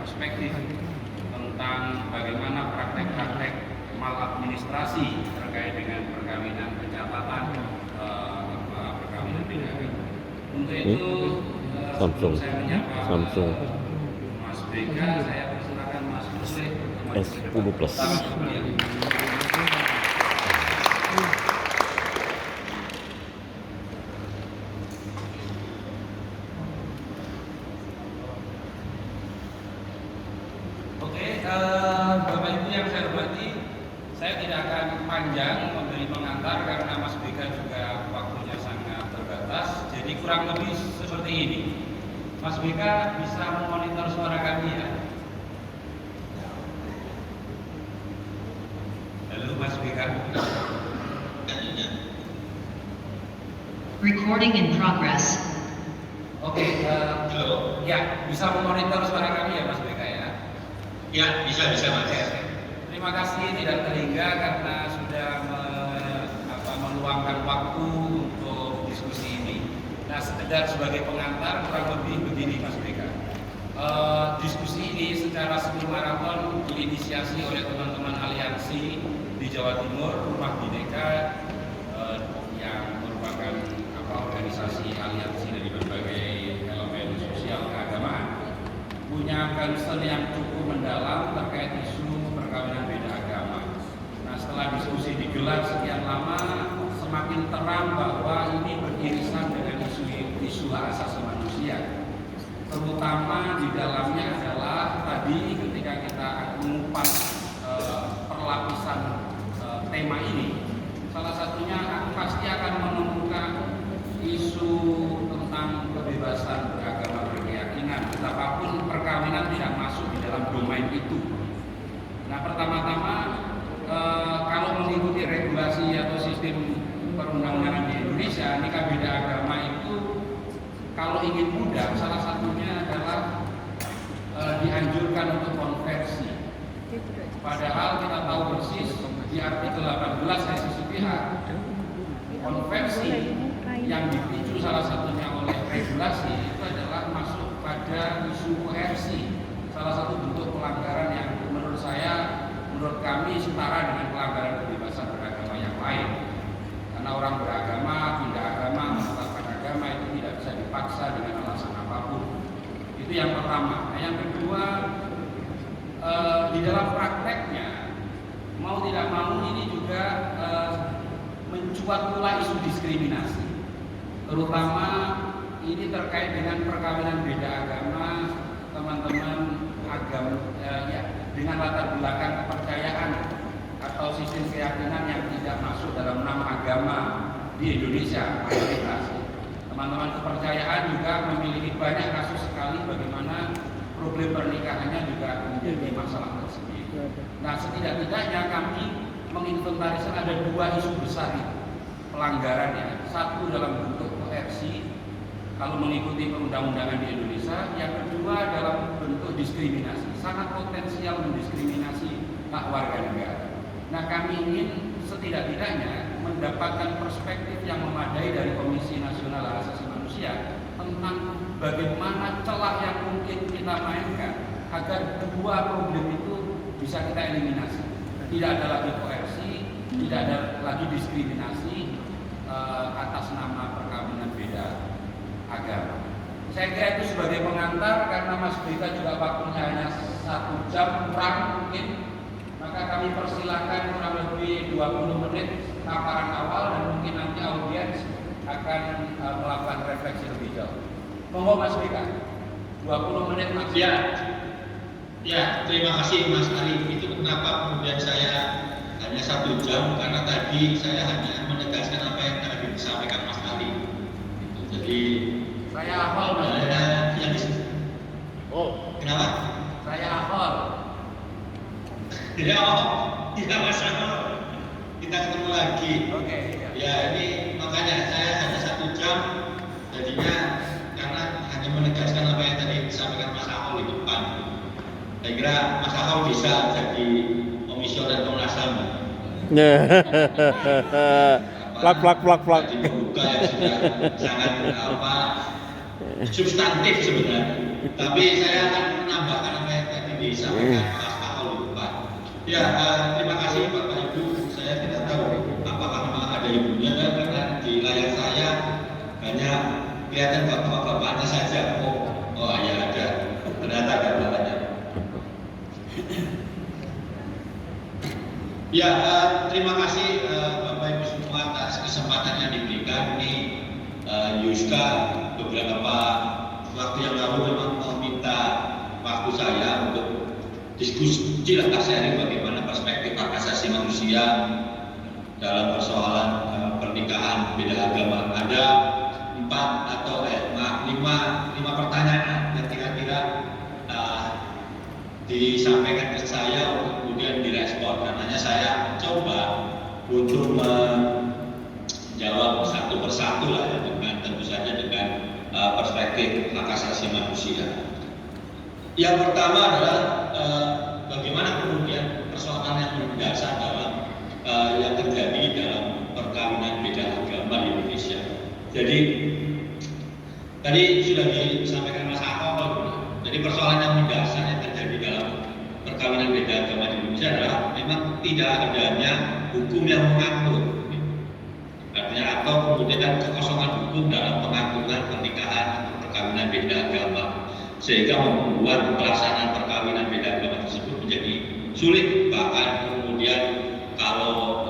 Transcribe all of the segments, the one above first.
perspektif tentang bagaimana praktek-praktek maladministrasi terkait dengan perkawinan pencatatan perkawinan beda agama. Untuk itu Samsung saya menyapa Samsung Mas BK, saya persilakan Mas Musli S10 Plus. Oke, Bapak Ibu yang saya hormati, saya tidak akan panjang memberi pengantar karena Mas BK juga waktunya sangat terbatas. Jadi kurang lebih seperti ini. Mas BK bisa memonitor suara kami ya? Halo Mas BK. Recording in progress. Oke, ya bisa memonitor suara kami ya Mas BK ya? Ya, bisa Mas. Terima kasih tidak terhingga karena sudah meluangkan waktu untuk diskusi ini. Nah, sekedar sebagai pengantar kurang lebih begini Mas BK. Diskusi ini secara semi maraton diinisiasi oleh teman-teman aliansi di Jawa Timur, Rumah Bhinneka, yang merupakan organisasi aliansi dari berbagai elemen sosial keagamaan, punya concern yang cukup mendalam terkait isu perkawinan beda agama. Nah, setelah diskusi digelar sekian lama, semakin terang bahwa ini beririsan dengan isu hak asasi manusia. Terutama di dalamnya adalah tadi ketika kita mengupas perlapisan tema ini, salah satunya pasti akan menemukan isu tentang kebebasan beragama berkeyakinan, betapapun perkawinan tidak masuk di dalam domain itu. Nah, pertama-tama kalau mengikuti regulasi atau sistem perundang-undangan di Indonesia, nikah beda agama itu kalau ingin mudah, salah satunya adalah dianjurkan untuk konversi. Padahal kita tahu persis di artikel 18 ayat 1 pihak, konversi yang dipicu salah satunya oleh regulasi itu adalah masuk pada isu koersi, salah satu bentuk pelanggaran yang menurut kami setara dengan pelanggaran kebebasan beragama yang lain. Karena orang beragama, pindah agama, menetapkan agama itu tidak bisa dipaksa dengan alasan apapun. Itu yang pertama. Nah, yang kedua, di dalam prakteknya mau tidak mau ini juga mencuat pula isu diskriminasi, terutama ini terkait dengan perkawinan beda agama teman-teman agama dengan latar belakang kepercayaan atau sistem keyakinan yang tidak masuk dalam nama agama di Indonesia mayoritas. Teman-teman kepercayaan juga memiliki banyak kasus sekali bagaimana problem pernikahannya juga menjadi masalah tersendiri. Nah, setidak-tidaknya kami menginventarisir ada dua isu besar itu pelanggarannya. Satu dalam bentuk koersi kalau mengikuti perundang-undangan di Indonesia, yang kedua dalam bentuk diskriminasi, sangat potensial mendiskriminasi hak warga negara. Nah, kami ingin setidak-tidaknya mendapatkan perspektif yang memadai dari Komisi Nasional Hak Asasi Manusia tentang bagaimana celah yang mungkin kita mainkan agar kedua problem itu bisa kita eliminasi. Tidak ada lagi koersi, tidak ada lagi diskriminasi atas nama perkawinan beda agama. Saya kira itu sebagai pengantar karena Mas BK juga waktunya hanya 1 jam kurang mungkin, maka kami persilakan kurang lebih 20 menit paparan awal dan mungkin nanti audiens akan melakukan refleksi lebih jauh. Monggo Mas BK, 20 menit Mas. Ya, terima kasih Mas Ali. Itu kenapa kemudian saya hanya 1 jam, karena tadi saya hanya menegaskan apa yang tadi disampaikan Mas Ali. Jadi saya hafal Mas. Kenapa? Saya hafal. Tidak masalah. Kita ketemu lagi. Oke. Ya, ini makanya saya hanya 1 jam. Jadinya karena hanya menegaskan apa yang tadi disampaikan Mas Ahol di depan. Saya kira Mas Ahol bisa jadi komisioner Komnas HAM. Plak. Jadi membuka yang sudah sangat substantif sebenarnya. Tapi saya akan menambahkan apa yang disampaikan Mas Akol di depan. Ya, terima kasih Bapak Ibu. Saya tidak tahu apakah memang ada ibunya karena di layar saya hanya kelihatan bapak-bapaknya saja. Oh ya ada. Ternyata ada bapaknya. Ya, terima kasih Bapak Ibu semua atas kesempatan yang diberikan. Ini Yuska beberapa waktu yang lalu memang meminta waktu saya untuk diskusi lah, sharing bagaimana perspektif hak asasi manusia dalam persoalan pernikahan beda agama. Ada 5 pertanyaan yang kira-kira disampaikan ke saya kemudian direspon. Karena saya coba untuk menjawab satu persatu lah ya, dengan tentu saja dengan perspektif hak asasi manusia. Yang pertama adalah bagaimana kemudian persoalan yang mendasar dalam yang terjadi dalam perkawinan beda agama di Indonesia. Jadi tadi sudah disampaikan Mas Akol. Jadi persoalan yang mendasar yang terjadi dalam perkawinan beda agama di Indonesia adalah memang tidak adanya hukum yang mengatur. Artinya atau kemudian kekosongan hukum dalam pengaturan pernikahan atau perkawinan beda agama, sehingga membuat pelaksanaan perkawinan beda agama tersebut menjadi sulit, bahkan kemudian kalau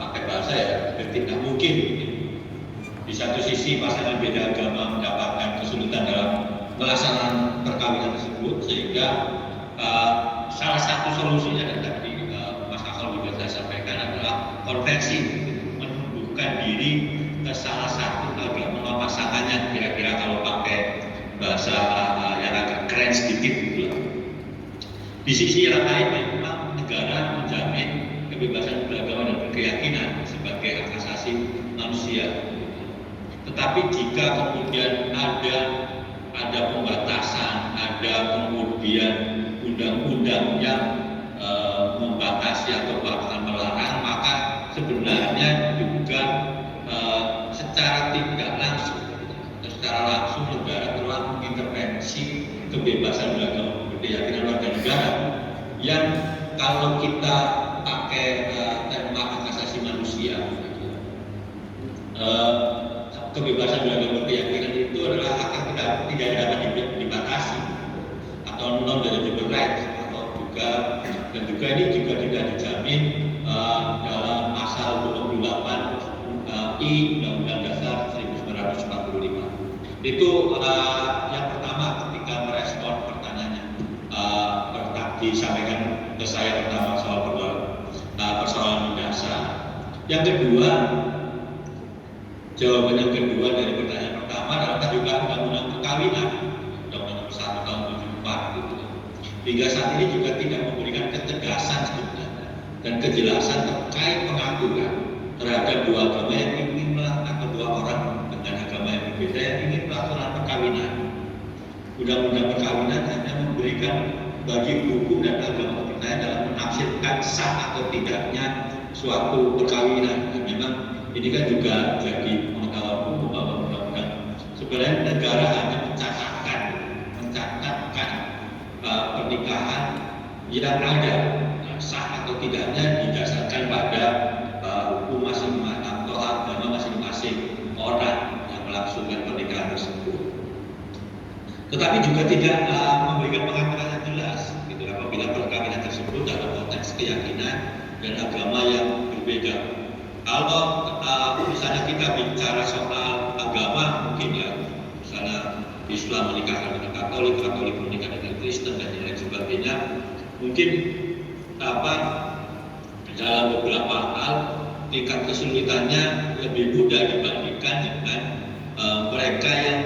pakai bahasa ya tidak mungkin. Di satu sisi pasangan beda agama mendapatkan kesulitan dalam pelaksanaan perkawinan tersebut, sehingga salah satu solusinya dan tadi Mas Akol juga saya sampaikan adalah konversi, menundukkan diri ke salah satu agama pasangannya, kira-kira kalau pakai bahasa yang agak keren sedikit gitu. Di sisi yang lain memang negara menjamin kebebasan beragama dan berkeyakinan sebagai hak asasi manusia. Tetapi jika kemudian ada pembatasan, ada kemudian undang-undang yang membatasi atau bahkan melarang, maka sebenarnya juga secara tidak langsung, secara langsung negara telah mengintervensi kebebasan beragama berkeyakinan warga negara yang kalau kita pakai terma hak asasi manusia, kebebasan beragama berkeyakinan itu adalah hak yang tidak dapat dibatasi atau non-derogable rights, atau juga dan juga ini juga tidak dijamin dalam pasal 28 I Undang-Undang Dasar 1945. Itu yang pertama ketika merespon pertanyaannya disampaikan ke saya pertama soal persoalan mendasar. Yang kedua, jawaban yang kedua dari pertanyaan pertama adalah juga undang-undang perkawinan, Undang-Undang 1 tahun 74 gitu. Hingga saat ini juga tidak memberikan ketegasan sebenarnya dan kejelasan terkait pengaturan terhadap dua agama yang ingin atau dua orang dengan agama yang berbeda yang ingin melakukan perkawinan. Undang-undang perkawinan hanya memberikan bagi hukum dan agama kepercayaan dalam menafsirkan sah atau tidaknya suatu perkawinan. Dan memang ini kan juga jadi pengetahuan umum bahwa undang-undang sebenarnya negara hanya mencatatkan pernikahan yang ada sah atau tidaknya didasarkan pada hukum masing-masing atau agama masing-masing orang yang melangsungkan pernikahan tersebut. Tetapi juga tidak memberikan pengaturan yang jelas gitu, apabila perkawinan tersebut dalam konteks keyakinan dan agama yang berbeda. Kalau misalnya kita bicara soal agama, mungkin ya misalnya Islam menikahkan dengan Katolik, Katolik menikah dengan Kristen dan lain sebagainya, mungkin dalam beberapa hal tingkat kesulitannya lebih mudah dibandingkan dengan mereka yang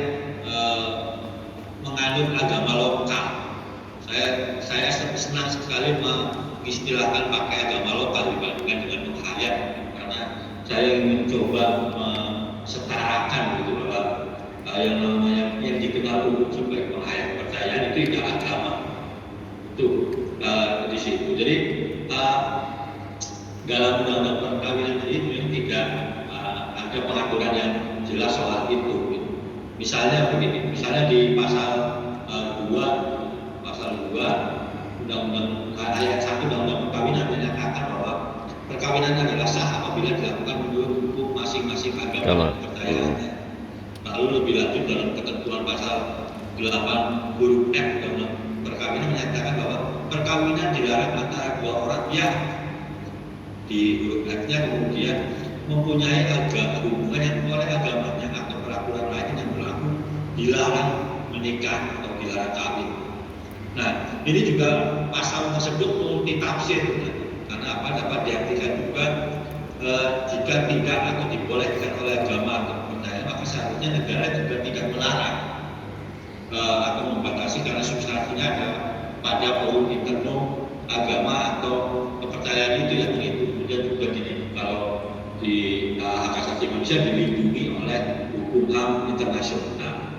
menganut agama lokal. Saya senang sekali mengistilahkan pakai agama lokal dibandingkan dengan menghayat, karena saya ingin mencoba setarakan gitu bahwa yang namanya yang dikenal umum sebagai penghayat kepercayaan itu tidak agama itu di situ. Jadi dalam undang-undang perkawinan ini tidak ada pengaturan yang jelas soal itu. Misalnya begini, misalnya di pasal 2 Undang-Undang ayat 1 Undang-Undang Perkawinan menyatakan bahwa perkawinan adalah sah apabila dilakukan menurut hukum masing-masing agama dan kepercayaannya. Lalu lebih lanjut dalam ketentuan pasal 8 huruf F Undang-Undang Perkawinan menyatakan bahwa perkawinan dilarang antara dua orang yang di huruf F-nya kemudian mempunyai hubungan yang oleh agamanya atau peraturan lain yang berlaku dilarang menikah atau dilarang kawin. Nah, ini juga pasal tersebut multitafsir, karena apa dapat diartikan juga jika tidak atau dibolehkan oleh agama atau kepercayaan, maka seharusnya negara juga tidak melarang atau membatasi karena substansinya ada pada forum interno agama atau kepercayaan itu yang itu. Kemudian juga gini, kalau di hak asasi manusia dilindungi oleh hukum HAM internasional.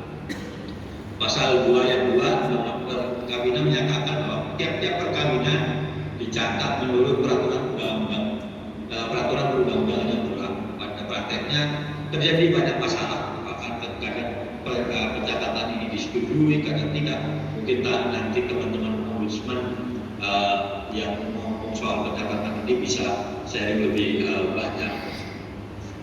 Pasal 2 ayat 2 Undang-Undang Perkawinan menyatakan bahwa tiap-tiap perkawinan dicatat menurut peraturan perundang-undangan yang berlaku. Pada prakteknya terjadi banyak masalah, bahkan kadang pencatatan ini disetujui, kadang tidak. Mungkin nanti teman-teman ombudsman yang ngomong soal pencatatan ini bisa sharing lebih banyak.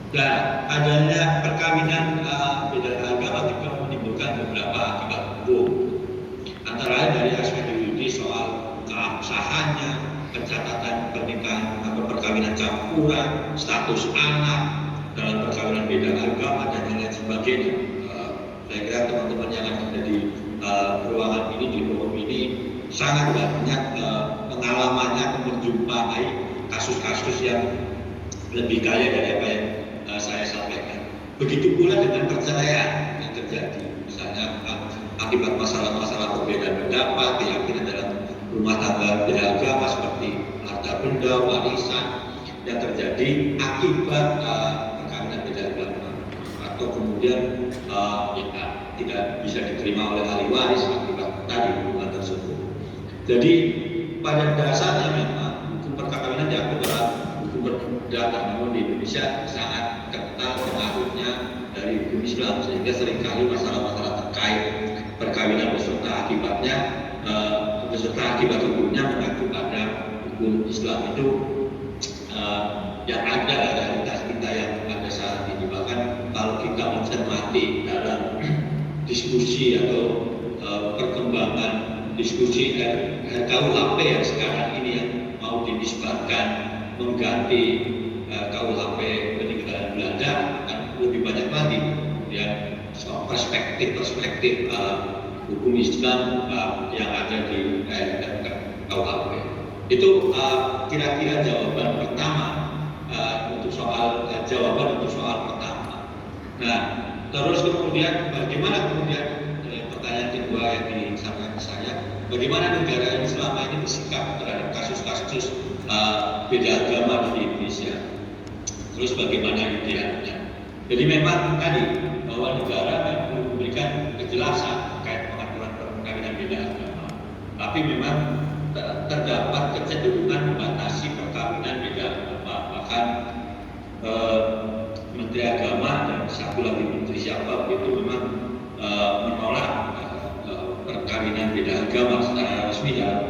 Dan adanya perkawinan beda agama juga menimbulkan beberapa akibat hukum. Antara lain dari aspek yuridis soal keabsahannya, pencatatan pernikahan atau perkawinan campuran, status anak dalam perkawinan beda agama dan lain sebagainya. Saya kira teman-teman yang ada di ruangan ini, di forum ini sangat banyak pengalamannya menjumpai kasus-kasus yang lebih kaya dari apa yang saya sampaikan. Begitu pula dengan perceraian yang terjadi, misalnya akibat masalah-masalah perbedaan pendapat, keyakinan dalam rumah tangga beda agama seperti harta benda, warisan yang terjadi akibat perkawinan beda agama, atau kemudian tidak bisa diterima oleh ahli waris akibat tadi hubungan tersebut. Jadi pada dasarnya memang hukum perkawinan dianggap adalah hukum perdata, namun di Indonesia sangat kental pengaruhnya dari hukum Islam, sehingga seringkali masalah-masalah terkait perkawinan beserta akibatnya, beserta akibat hukumnya mengacu pada hukum Islam itu yang ada realitas kita yang pada saat ini. Bahkan kalau kita mencermati dalam diskusi atau perkembangan diskusi KUHP yang sekarang ini yang mau dinisbatkan mengganti KUHP peninggalan Belanda, kan lebih banyak lagi kemudian soal perspektif hukum Islam yang ada di KUHP. Itu kira-kira jawaban pertama untuk soal pertama. Nah, terus kemudian bagaimana pertanyaan kedua yang disampaikan ke saya, bagaimana negara ini selama ini bersikap terhadap kasus-kasus beda agama di Indonesia? Terus bagaimana idealnya? Jadi memang tadi bahwa negara perlu memberikan kejelasan terkait pengaturan perkawinan beda agama, tapi memang terdapat kecenderungan membatasi perkawinan beda agama. Bahkan Menteri Agama dan satu lagi Menteri siapa itu memang menolak perkawinan beda agama secara resmi dalam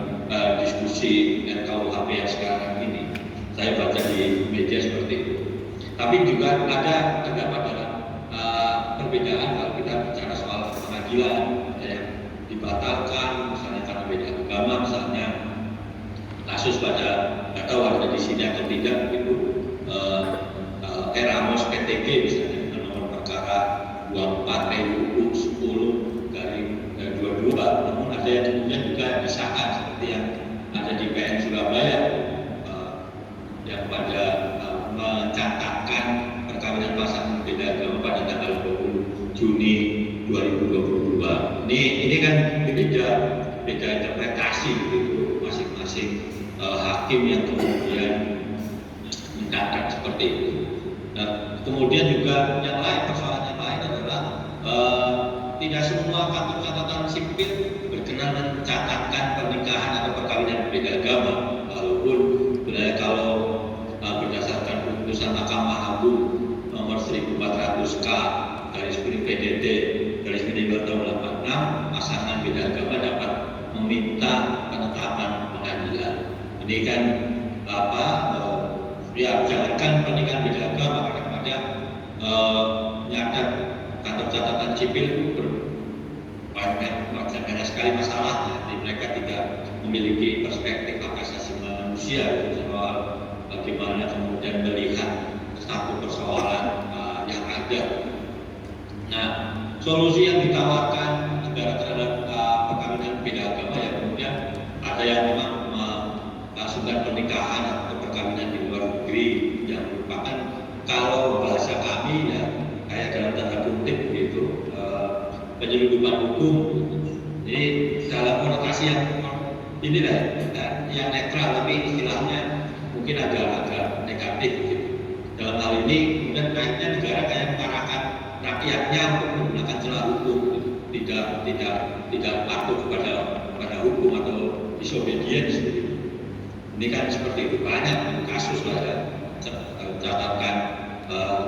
diskusi RKUHP yang sekarang ini. Saya baca di media seperti itu. Tapi juga terdapat dalam perbedaan kalau kita bicara soal pengadilan yang dibatalkan, misalnya karena beda agama, misalnya kasus pada nggak tahu ada di sini atau tidak itu Eramos PTG misalnya dengan nomor perkara 24 PUU 10/22, namun ada yang kemudian juga disahkan seperti yang ada di PN Surabaya yang pada mencatatkan perkawinan pasangan beda agama pada tanggal 20 Juni 2022. Ini kan beda interpretasi gitu masing-masing hakim yang kemudian mencatat seperti itu. Nah, kemudian juga yang lain, persoalan yang lain adalah tidak semua kantor catatan sipil berkenan mencatatkan pernikahan atau perkawinan beda agama, walaupun sebenarnya kalau berdasarkan putusan Mahkamah Agung nomor 1400K garis miring PDT garis miring tahun 86, pasangan beda agama dapat meminta penetapan pengadilan. Ini kan apa? Ya jangankan pernikahan beda agama, kadang-kadang nyadar kantor catatan sipil banyak sekali masalahnya. Jadi mereka tidak memiliki perspektif hak asasi manusia soal bagaimana kemudian melihat satu persoalan yang ada. Nah, solusi yang ditawarkan negara terhadap perkawinan beda agama ya kemudian ada yang memang melangsungkan pernikahan atau perkawinan di luar negeri yang merupakan kalau bahasa kami ya kayak dalam tanda kutip begitu penyelundupan hukum. Jadi dalam konotasi yang inilah yang netral tapi istilahnya mungkin agak negatif gitu. Dalam hal ini kemudian kayaknya negara kayak mengarahkan rakyatnya untuk menggunakan celah hukum, tidak patuh kepada hukum atau disobedience. Ini kan seperti itu banyak kasus lah ya, catatan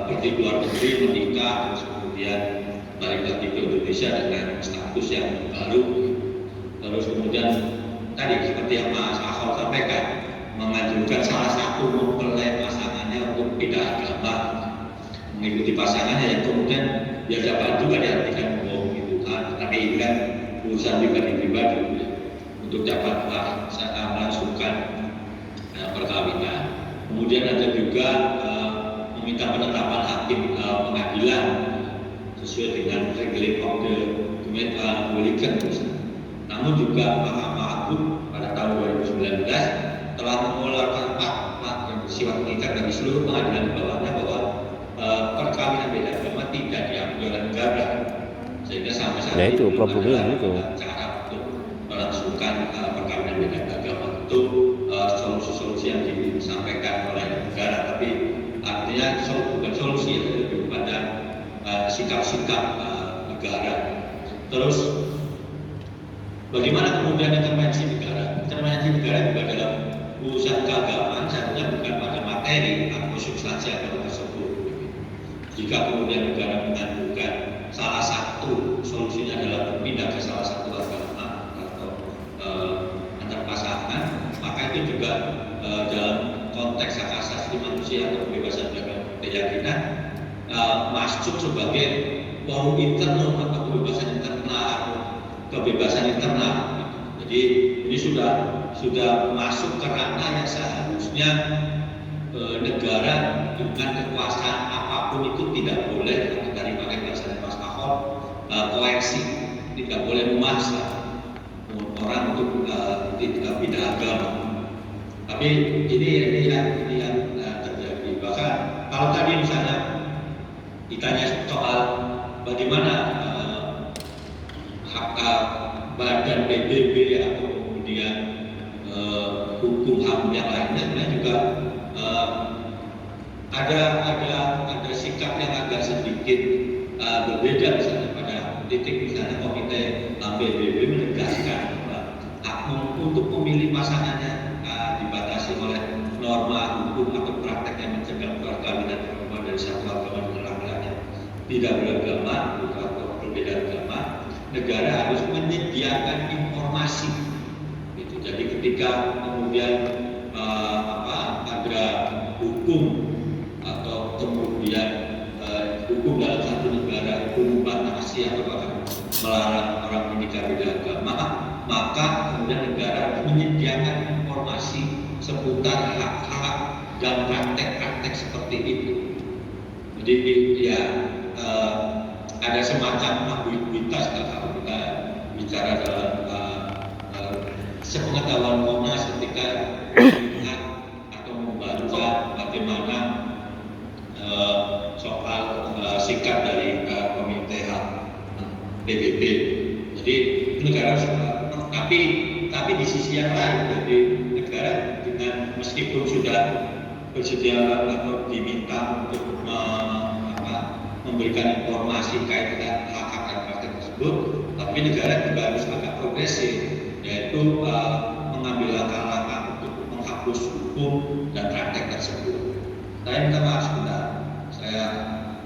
pergi luar negeri menikah terus kemudian balik lagi ke Indonesia dengan status yang baru. Terus kemudian tadi seperti yang Mas Ahok sampaikan menganjurkan salah satu mempelai pasangannya untuk pindah agama mengikuti pasangannya yang kemudian ya dapat juga diartikan bohong gitu kan, tapi ini kan urusan pribadi untuk dapat melangsungkan perkawinan. Kemudian ada juga meminta penetapan hakim pengadilan sesuai dengan regulating of the Dominican. Namun juga Mahkamah Agung pada tahun 2019 telah mengeluarkan fatwa yang bersifat mengikat bagi seluruh pengadilan di bawahnya bahwa perkawinan beda agama tidak diakui oleh negara, sehingga sampai saat itu ini problemnya itu. cara untuk melangsungkan perkawinan beda agama itu solusi-solusi yang disampaikan oleh negara, tapi artinya bukan solusi ya, lebih kepada sikap-sikap negara. Terus bagaimana kemudian intervensi negara? Intervensi negara juga dalam urusan keagamaan seharusnya bukan pada materi atau substansi agama tersebut. Jika kemudian negara mengajukan salah satu solusinya adalah berpindah ke salah satu agama atau antar pasangan, maka itu juga dalam konteks hak asasi manusia atau kebebasan berkeyakinan masuk sebagai forum internal atau kebebasan internal. Jadi ini sudah masuk ke ranah yang seharusnya negara dengan kekuasaan apapun itu tidak boleh, dari pakai bahasa Mas Ahok, koersi, tidak boleh memaksa orang untuk pindah agama. Tapi ini yang terjadi. Bahkan kalau tadi misalnya ditanya soal bagaimana hak badan PBB atau kemudian hukum HAM yang lainnya, sebenarnya juga ada sikap yang agak sedikit berbeda. Misalnya pada titik misalnya komite PBB menegaskan bahwa hak untuk memilih pasangannya dibatasi oleh norma hukum atau praktek yang mencegah perkawinan perempuan dari satu agama dengan laki-laki tidak beragama atau berbeda agama. Negara harus menyediakan informasi. Gitu. Jadi ketika kemudian ada hukum atau kemudian hukum dalam satu negara, hukum batasi atau bahkan melarang orang menikah beda agama, maka kemudian negara harus menyediakan informasi seputar hak-hak dan praktek-praktek seperti itu. Jadi ya ada semacam ambiguitas kalau kita bicara dalam sepengetahuan Komnas ketika melihat atau membaca bagaimana soal sikap dari komite HAM PBB. Jadi negara tapi di sisi yang lain, jadi negara dengan meskipun sudah bersedia atau diminta untuk memberikan informasi kait dengan hak-hak dan praktek tersebut, tapi negara juga harus agak progresif, yaitu mengambil langkah-langkah untuk menghapus hukum dan praktek tersebut. Saya minta maaf sebentar, saya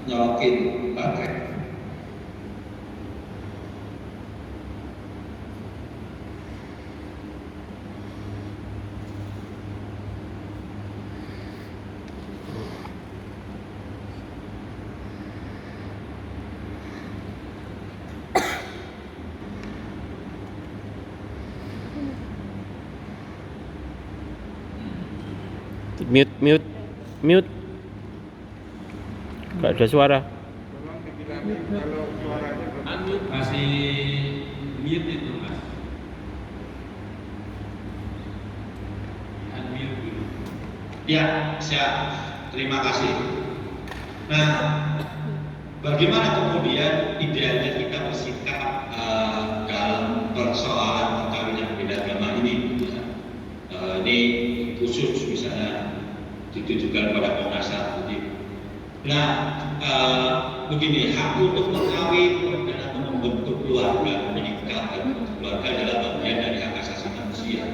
nyolokin baterai. Mute, mute, mute. Gak ada suara. Masih mute itu mas. Unmute dulu. Ya, siap. Terima kasih. Nah, bagaimana kemudian idealnya kita bersikap dalam persoalan perkawinan beda agama ini? Ini khusus misalnya ditujukan pada Komnas HAM. Nah, begini, hak untuk berkawin dan atau membentuk keluarga, menikah dan keluarga adalah bagian dari hak asasi manusia.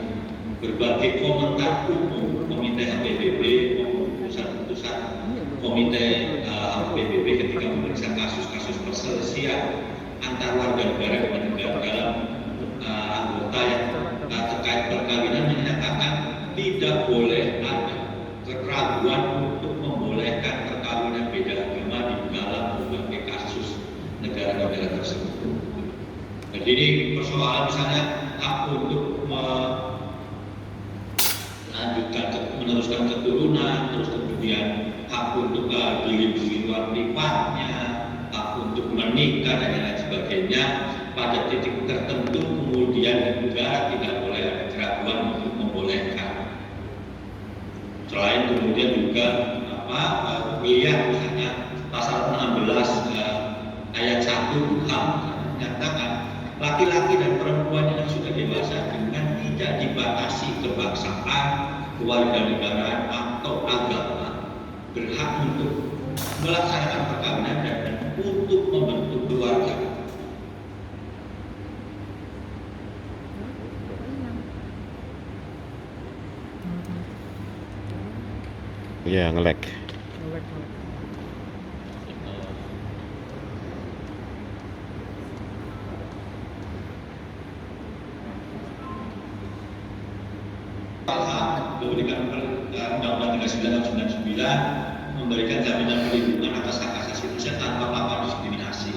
Berbagai komentar umum Komite HPBB maupun putusan-putusan Komite HPBB ketika memeriksa kasus-kasus perselisihan antar warga negara dengan negara dalam anggota yang terkait perkawinan menyatakan tidak boleh ada keraguan untuk membolehkan perkawinan beda agama di dalam berbagai kasus negara-negara tersebut. Jadi ini persoalan misalnya hak untuk meneruskan keturunan, terus kemudian hak untuk diri luar privatnya, hak untuk menikah dan lain sebagainya. Pada titik tertentu kemudian negara tidak boleh ada keraguan untuk membolehkan. Selain kemudian juga kuliah misalnya pasal 16 ayat 1 HAM menyatakan laki-laki dan perempuan yang sudah dewasa dengan tidak dibatasi kebangsaan, kewarganegaraan atau agama berhak untuk melaksanakan perkawinan dan untuk membentuk keluarga. Ya, nge-lag. Memberikan Undang-Undang 39 tahun 99 memberikan jaminan perlindungan atas hak asasi manusia tanpa melakukan diskriminasi.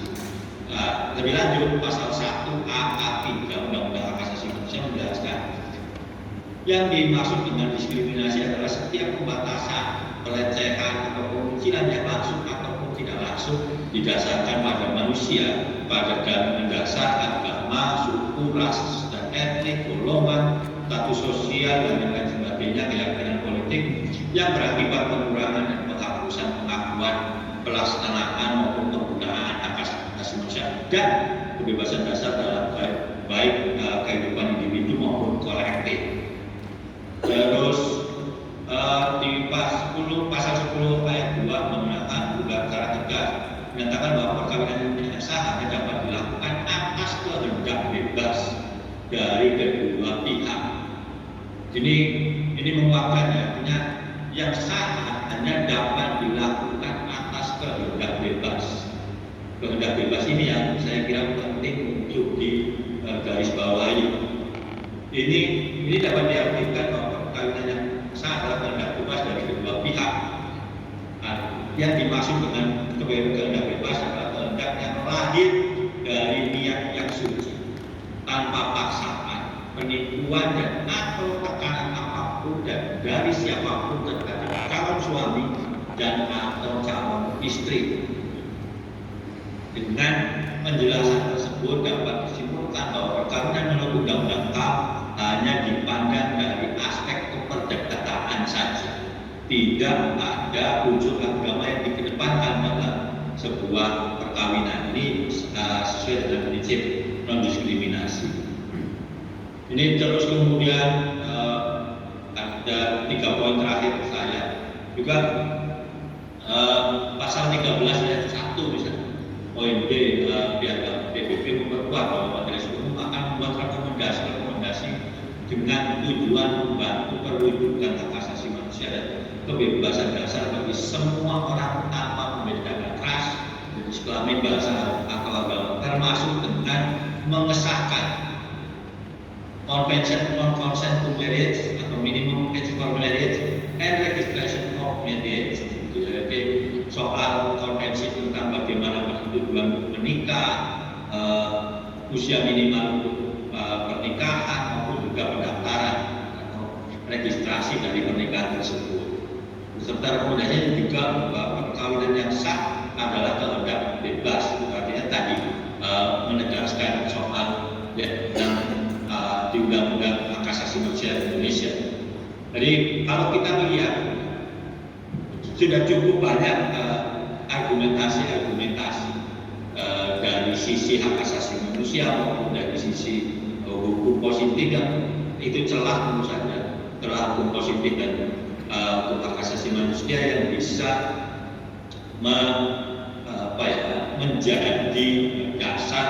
Lebih lanjut pasal 1A A3 Undang-Undang Hak Asasi Manusia menjelaskan yang dimaksud dengan diskriminasi adalah setiap pembatasan, pelecehan atau pemungkiran yang langsung ataupun tidak langsung didasarkan pada manusia pada dasar agama, suku, ras, dan etnik, golongan, status sosial dan lain sebagainya, keyakinan politik yang berakibat pengurangan dan penghapusan pengakuan, pelaksanaan maupun penggunaan hak asasi manusia dan kebebasan dasar dalam baik kehidupan individu maupun kolektif. Terus di pasal 10 ayat 2 menggunakan juga secara tegas menyatakan bahwa perkawinan yang sah hanya dapat dilakukan atas kehendak bebas dari kedua pihak. Ini menguatkan artinya yang sah hanya dapat dilakukan atas kehendak bebas. Kehendak bebas ini yang saya kira penting untuk di garis bawahi. Ini dapat diartikan bahwa perkawinan yang sah adalah kehendak bebas dari kedua pihak. Yang dimaksud dengan kehendak bebas adalah kehendak yang lahir dari niat yang suci, tanpa paksaan, penipuan dan atau tekanan apapun dan dari siapapun terhadap calon suami dan atau calon istri. Dengan penjelasan tersebut dapat disimpulkan bahwa perkawinan menurut Undang-Undang HAM hanya dipandang dari aspek keperdataan saja. Tidak ada unsur agama yang dikedepankan dalam sebuah perkawinan. Ini sesuai dengan prinsip non-diskriminasi. Ini terus kemudian ada 3 poin terakhir saya. Juga pasal 13 ayat 1 misalnya. Poin B, piagam PBB memperkuat bahwa Majelis Umum akan membuat rekomendasi dengan tujuan membantu perwujudan hak asasi manusia dan kebebasan dasar bagi semua orang tanpa membedakan ras, jenis kelamin, bahasa atau agama, termasuk dengan mengesahkan Convention on Consent to Marriage atau Minimum Age for Marriage and Registration of Marriage. Jadi soal konvensi tentang bagaimana persetujuan menikah, usia minimal untuk pernikahan maupun juga pendaftaran atau registrasi dari pernikahan tersebut. serta rekomendasinya juga bahwa perkawinan yang sah adalah kehendak bebas. Artinya tadi menegaskan soal yang di Undang-Undang Hak Asasi Manusia Indonesia. Jadi kalau kita melihat sudah cukup banyak argumentasi dari sisi hak asasi manusia maupun dari sisi hukum positif yang itu celah menurut saya, celah hukum positif dan hak asasi manusia yang bisa menjadi dasar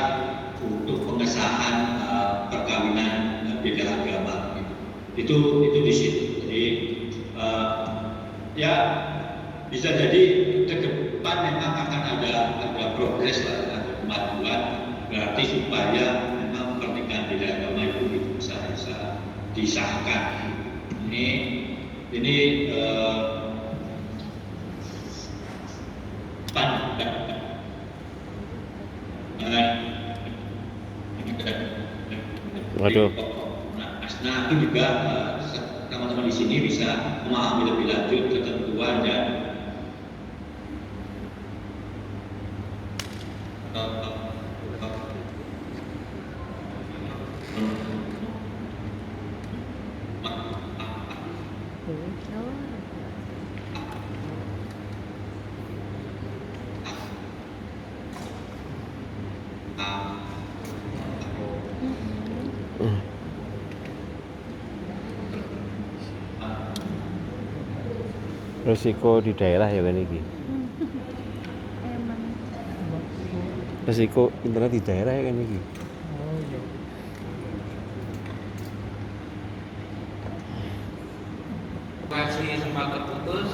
untuk pengesahan perkawinan beda agama. Itu di situ. Jadi ya bisa jadi ke depan memang akan ada progres lah, ada kemajuan. Berarti supaya memang pernikahan beda agama itu bisa disahkan. Ini Waduh. Nah, itu juga teman-teman di sini bisa memahami lebih lanjut ketentuan dan Resiko di daerah ya kan iki. Resiko internet di daerah ya kan iki. Masih sempat terputus.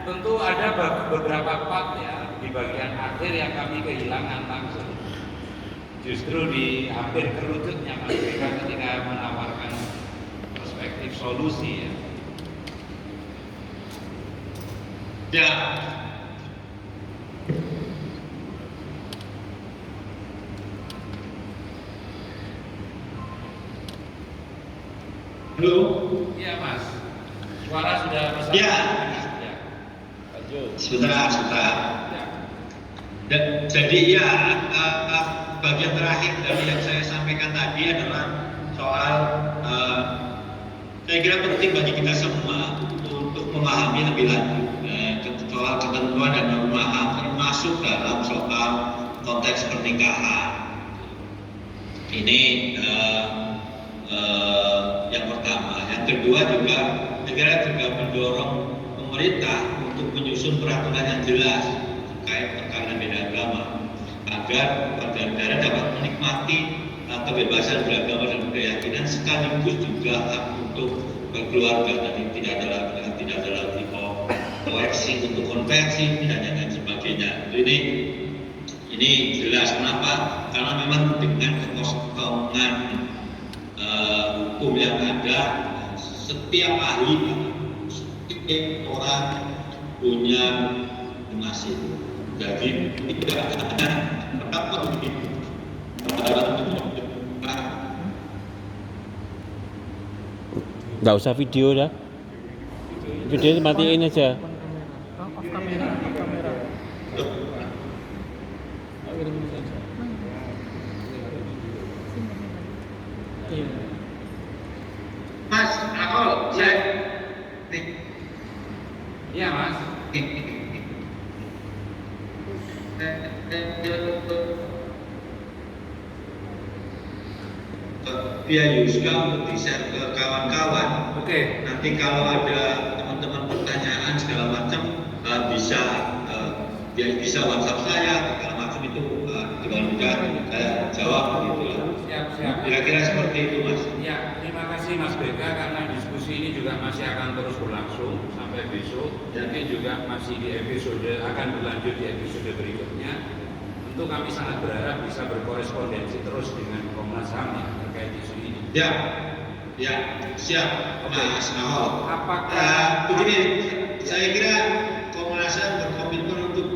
Tentu ada beberapa part ya di bagian akhir yang kami kehilangan langsung. Justru di hampir kerucutnya Mas Beka ketika menawarkan perspektif solusi ya. ya halo. Iya Mas, suara sudah bisa. Ya. Ya. Lanjut. Sebentar. Ya. Jadi ya bagian terakhir dari yang saya sampaikan tadi adalah soal saya kira penting bagi kita semua untuk memahami lebih lanjut soal ketentuan dan norma termasuk dalam soal konteks pernikahan. Ini yang pertama. Yang kedua juga negara juga mendorong pemerintah untuk menyusun peraturan yang jelas terkait perkawinan beda agama agar warga negara dapat menikmati kebebasan beragama dan berkeyakinan sekaligus juga hak untuk berkeluarga dan tidak ada lagi koersi untuk konversi dan lain sebagainya. Ini jelas kenapa? Karena memang dengan kekosongan hukum yang ada, setiap ahli, setiap orang punya masing. Jadi tidak ada berapa begitu. Nggak usah video dah. Video matiin aja. Mas, Akol, saya Iya Mas. via Yuska untuk di-share ke kawan-kawan. Oke. Nanti kalau ada teman-teman pertanyaan segala macam bisa WhatsApp saya segala macam itu dengan mudah saya jawab gitu. Siap. Kira-kira seperti itu Mas. Ya, terima kasih Mas Beka karena diskusi ini juga masih akan terus berlangsung sampai besok. Mungkin juga masih di episode akan berlanjut di episode berikutnya. Tentu kami sangat berharap bisa berkorespondensi terus dengan Komnas HAM ya, terkait isu ini. Ya, siap Mas Ahol. Apakah begini, saya kira Komnas HAM berkomitmen untuk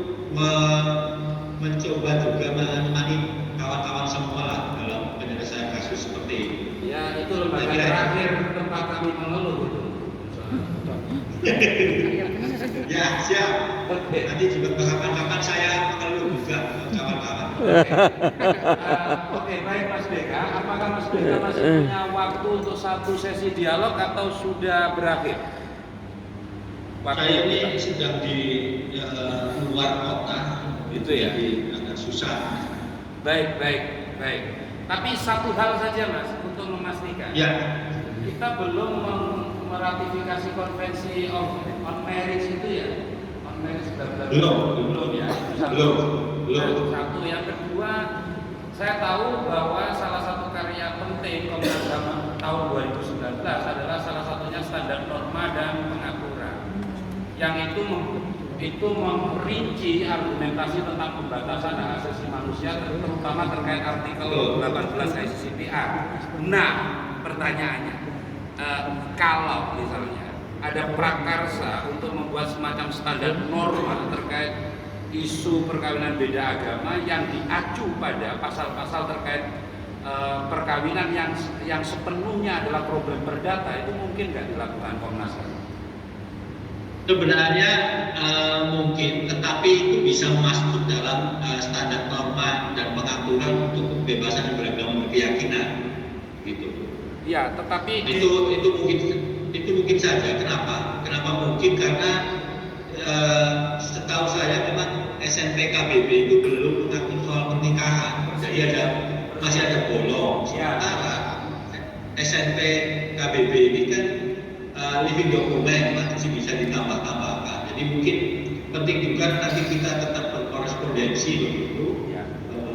mencoba juga menemani kawan-kawan semua lah dalam penyelesaian kasus seperti ini. ya itu lembaga Saya kira terakhir Ya, siap. Oke. Nanti juga kapan-kapan saya mengeluh juga kawan-kawan. Oke, baik Mas Beka. Apakah Mas Beka masih punya waktu untuk satu sesi dialog atau sudah berakhir? Saya ini sedang di luar kota, Itu ya? jadi agak susah. Baik. Tapi satu hal saja Mas, untuk memastikan. Ya, Kita belum meratifikasi konvensi on marriage itu ya? On marriage belum ya? Itu satu. belum. Satu. Yang kedua, saya tahu bahwa salah satu karya penting Komnas HAM tahun 2019 adalah salah satunya standar norma dan pengaturan. Yang itu memperinci argumentasi tentang pembatasan hak asasi manusia, terutama terkait artikel 18 ICCPR. Nah, pertanyaannya, kalau misalnya ada prakarsa untuk membuat semacam standar norma terkait isu perkawinan beda agama yang diacu pada pasal-pasal terkait perkawinan yang sepenuhnya adalah problem perdata, itu mungkin nggak dilakukan Komnas HAM? Sebenarnya mungkin, tetapi itu bisa masuk dalam standar norma dan pengaturan untuk kebebasan beragama berkeyakinan, gitu. Ya, tetapi Itu mungkin saja. Kenapa mungkin? Karena setahu saya memang SNP KBB itu belum mengatur soal pernikahan, jadi masih ada bolong. Sementara SNP KBB ini kan living document masih bisa ditambah-tambahkan. Jadi mungkin penting juga nanti kita tetap berkorespondensi begitu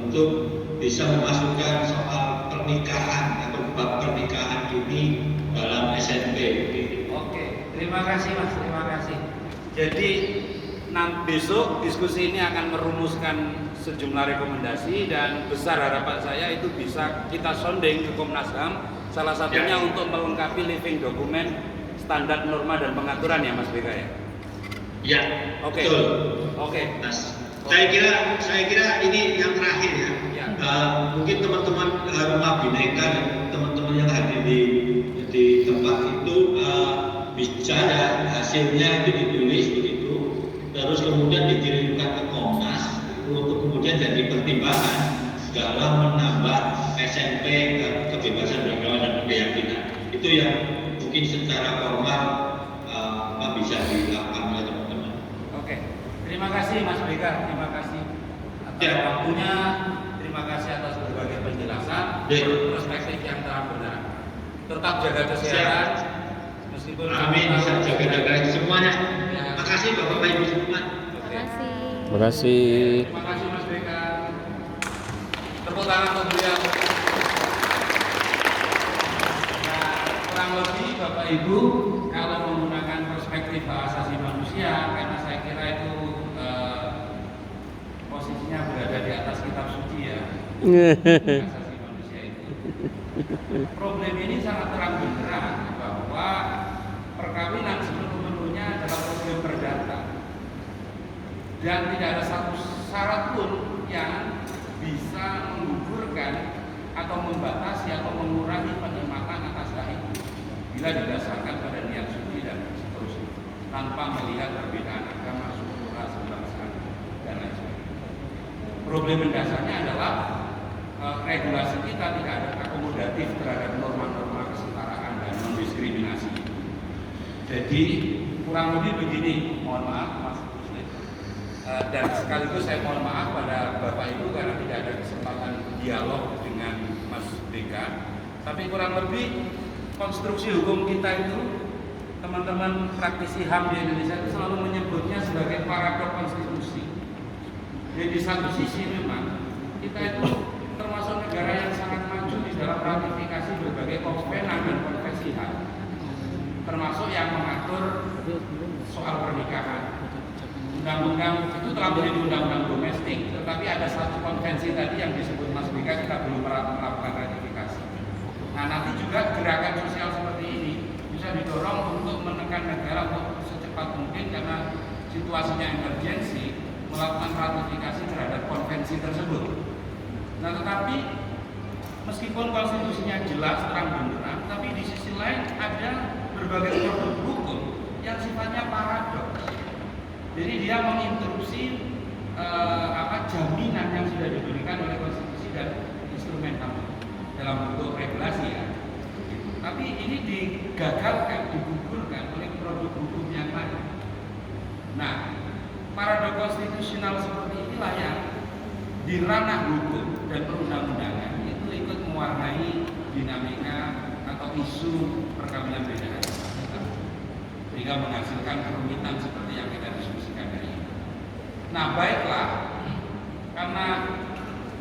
untuk bisa memasukkan soal pernikahan atau bab pernikahan ini dalam SNP. Oke, terima kasih Mas, terima kasih. Jadi besok diskusi ini akan merumuskan sejumlah rekomendasi dan besar harapan saya itu bisa kita sonding ke Komnas HAM, salah satunya untuk melengkapi living document standar norma dan pengaturan ya Mas Beka ya. Ya, Oke. betul. Oke. Mas, saya kira ini yang terakhir ya. Ya. Mungkin teman-teman rumah bineka dan teman-teman yang hadir di tempat itu bisa ya hasilnya itu ditulis begitu, terus kemudian dikirimkan ke Komnas untuk kemudian jadi pertimbangan dalam menambah SNP kebebasan beragama dan keyakinan. Itu yang mungkin secara formal bisa dilakukan oleh teman-teman. Oke. Terima kasih Mas Beka, terima kasih atas waktunya, terima kasih atas berbagai penjelasan, perspektif yang terang benderang. Tetap jaga kesehatan. Meskipun amin, bisa jaga-jaga semuanya. Terima kasih Bapak Ibu semua. Terima kasih. Terima kasih Mas Beka. Tepuk tangan untuk beliau. Nah, kurang lebih Bapak Ibu, kalau menggunakan perspektif hak asasi manusia, karena saya kira itu posisinya berada di atas kitab suci ya. Hak asasi manusia itu. Problem ini sangat terang benderang bahwa perkawinan sepenuhnya adalah problem perdata dan tidak ada satu syarat pun yang bisa menggugurkan atau membatasi atau mengurangi penikmatan atas hak itu bila didasarkan pada niat suci dan seterusnya tanpa melihat perbedaan agama, suku, ras, kebangsaan dan lain sebagainya. Problem mendasarnya adalah regulasi kita tidak ada akomodatif terhadap norma-norma kesetaraan dan non-diskriminasi. Jadi kurang lebih begini, mohon maaf Mas Muslim, dan sekaligus saya mohon maaf pada Bapak Ibu karena tidak ada kesempatan dialog dengan Mas Beka. Tapi kurang lebih konstruksi hukum kita itu, teman-teman praktisi HAM di Indonesia itu selalu menyebutnya sebagai paradok konstitusi. Jadi di satu sisi memang kita itu termasuk negara yang sangat maju di dalam ratifikasi berbagai konvensi dan konvensi HAM, termasuk yang mengatur soal pernikahan. Undang-undang itu telah menjadi undang-undang domestik, tetapi ada satu konvensi tadi yang disebut Mas Beka kita belum melakukan ratifikasi. Nah, nanti juga gerakan sosial seperti ini bisa didorong untuk menekan negara untuk secepat mungkin karena situasinya emergensi melakukan ratifikasi terhadap konvensi tersebut. Nah, tetapi meskipun konstitusinya jelas terang benderang, tapi di sisi lain ada berbagai produk hukum yang dalam bentuk regulasi ya. Tapi ini digagalkan, digugurkan oleh produk hukum yang lain. Nah, paradoks konstitusional seperti inilah yang di ranah hukum dan perundang-undangan itu ikut mewarnai dinamika atau isu perkawinan beda agama, sehingga menghasilkan kerumitan seperti yang kita diskusikan hari ini. Nah, baiklah, karena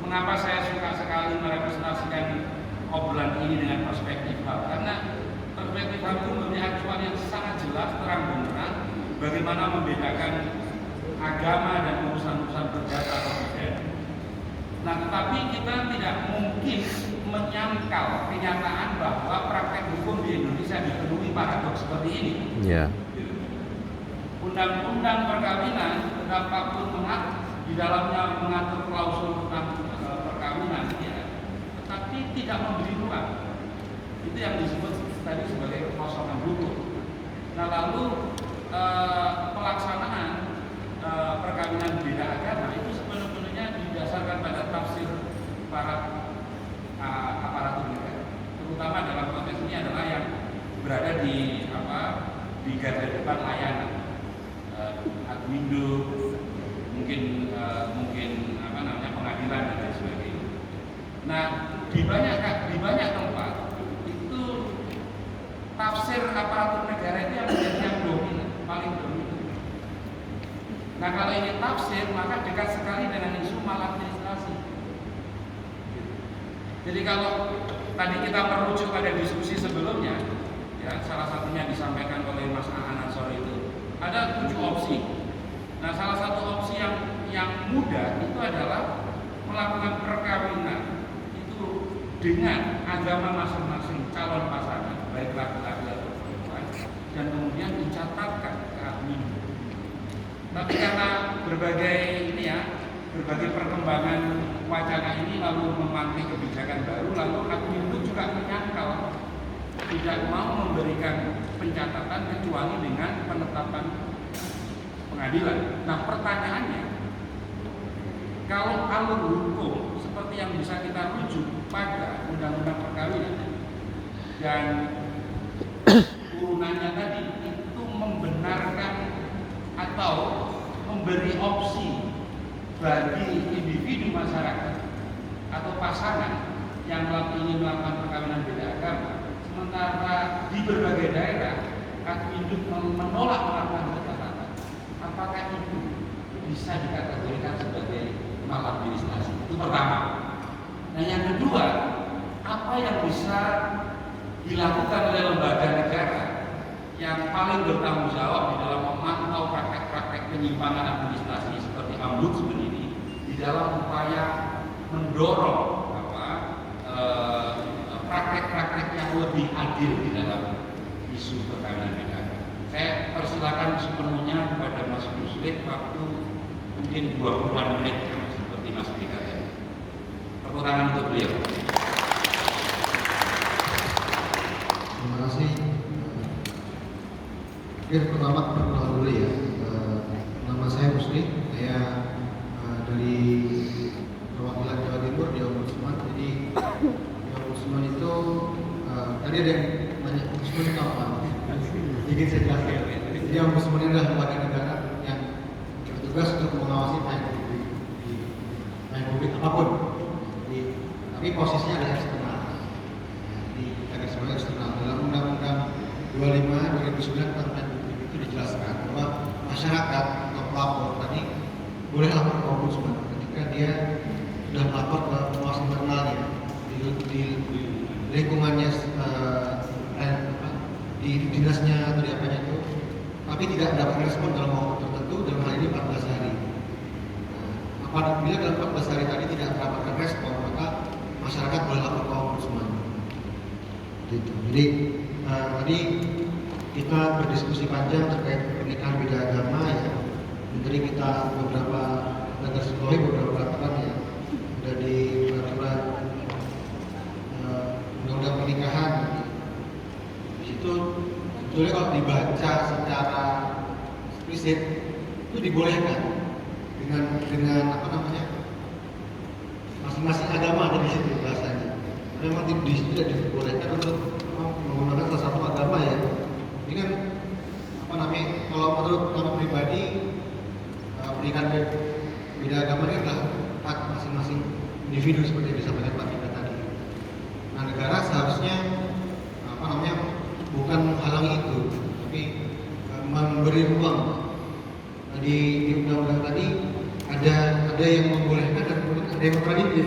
mengapa saya suka sekali merepresentasikan obrolan ini dengan perspektif HAM, karena perspektif HAM itu mempunyai acuan yang sangat jelas, terang benderang bagaimana membedakan agama dan urusan-urusan perdata atau budaya. Nah, tetapi kita tidak mungkin menyangkal kenyataan bahwa praktek hukum di Indonesia dipenuhi paradoks seperti ini. Ya. Undang-undang perkawinan betapapun di dalamnya mengatur klausul tentang perkawinan, ya, tetapi tidak memberi ruang. Itu yang disebut tadi sebagai kekosongan hukum. Nah, lalu pelaksanaan perkawinan beda agama itu sepenuhnya didasarkan pada tafsir para aparatur negara, terutama dalam konteks ini adalah yang berada di garda depan layanan, admindo, mungkin pengadilan dan lain sebagainya. Nah, di banyak tempat itu tafsir aparatur negara itu yang menjadi yang dominan, paling dominan. Nah, kalau ini tafsir maka dekat sekali dengan isu maladministrasi. Jadi kalau tadi kita merujuk pada diskusi sebelumnya, ya, salah satunya disampaikan oleh Mas Aan Ansori itu ada 7 opsi. Nah, salah satu opsi yang mudah itu adalah melakukan perkawinan itu dengan agama masing-masing calon pasangan, baik laki-laki atau perempuan, dan kemudian dicatatkan ke admin. Tapi karena berbagai perkembangan wacana ini lalu memantik kebijakan baru, lalu admin juga menyangkal tidak mau memberikan pencatatan kecuali dengan penetapan pengadilan. Nah, pertanyaannya, kalau alur hukum seperti yang bisa kita rujuk pada undang-undang perkawinan dan turunannya tadi itu membenarkan atau memberi opsi bagi individu masyarakat atau pasangan yang ingin melakukan perkawinan beda agama, sementara di berbagai daerah Adminduk menolak melakukan pencatatan, apakah itu bisa dikategorikan sebagai maladministrasi? Itu pertama. Nah, yang kedua, apa yang bisa dilakukan oleh lembaga negara yang paling bertanggung jawab di dalam memantau praktek-praktek penyimpangan administrasi seperti Ombudsman ini di dalam upaya mendorong praktek-praktek yang lebih adil di dalam isu perkawinan beda agama. Saya persilakan sepenuhnya kepada Mas Ruslik, waktu mungkin 20-an menit seperti Mas Bika tadi. Tepuk tangan untuk beliau. Terima kasih. Mungkin pertama perkenalan dulu ya. Nama saya Ruslik, saya dari perwakilan Jawa Timur di Ombudsman. Jadi di Ombudsman itu tadi ada yang banyak Ombudsman itu apa? Ingin saya jelaskan. Jadi Ombudsman ini adalah lembaga negara yang bertugas untuk mengawasi pelayanan publik apapun. Tapi posisinya adalah eksternal. Di eksternal dalam Undang-Undang 25/2009 tentang pelayanan publik itu dijelaskan bahwa masyarakat atau pelapor tadi boleh lapor ke Ombudsman ketika dia sudah melapor ke pengawas internalnya di lingkungannya, di dinasnya atau di apanya itu, tapi tidak dapat respon dalam waktu tertentu, dalam hal ini 14 hari. Apabila dalam 14 hari tadi tidak mendapatkan respon, maka masyarakat boleh lapor ke Ombudsman. Gitu. Jadi tadi kita berdiskusi panjang terkait pernikahan beda agama ya. Jadi kita beberapa peraturan ya sudah di peraturan undang-undang pernikahan. Di situ sebetulnya kalau dibaca secara eksplisit itu dibolehkan dengan masing-masing agama ada di situ bahasanya. memang tidak dibolehkan untuk menggunakan salah satu agama ya. Ini kan apa namanya? Kalau menurut kami pribadi, pernikahan beda agama ini adalah hak masing-masing individu seperti yang disampaikan Pak Fika tadi. Nah, negara seharusnya apa namanya? Bukan menghalangi itu, tapi memberi ruang. Di undang-undang tadi ada yang membolehkan dan kemudian ada yang kontradiktif.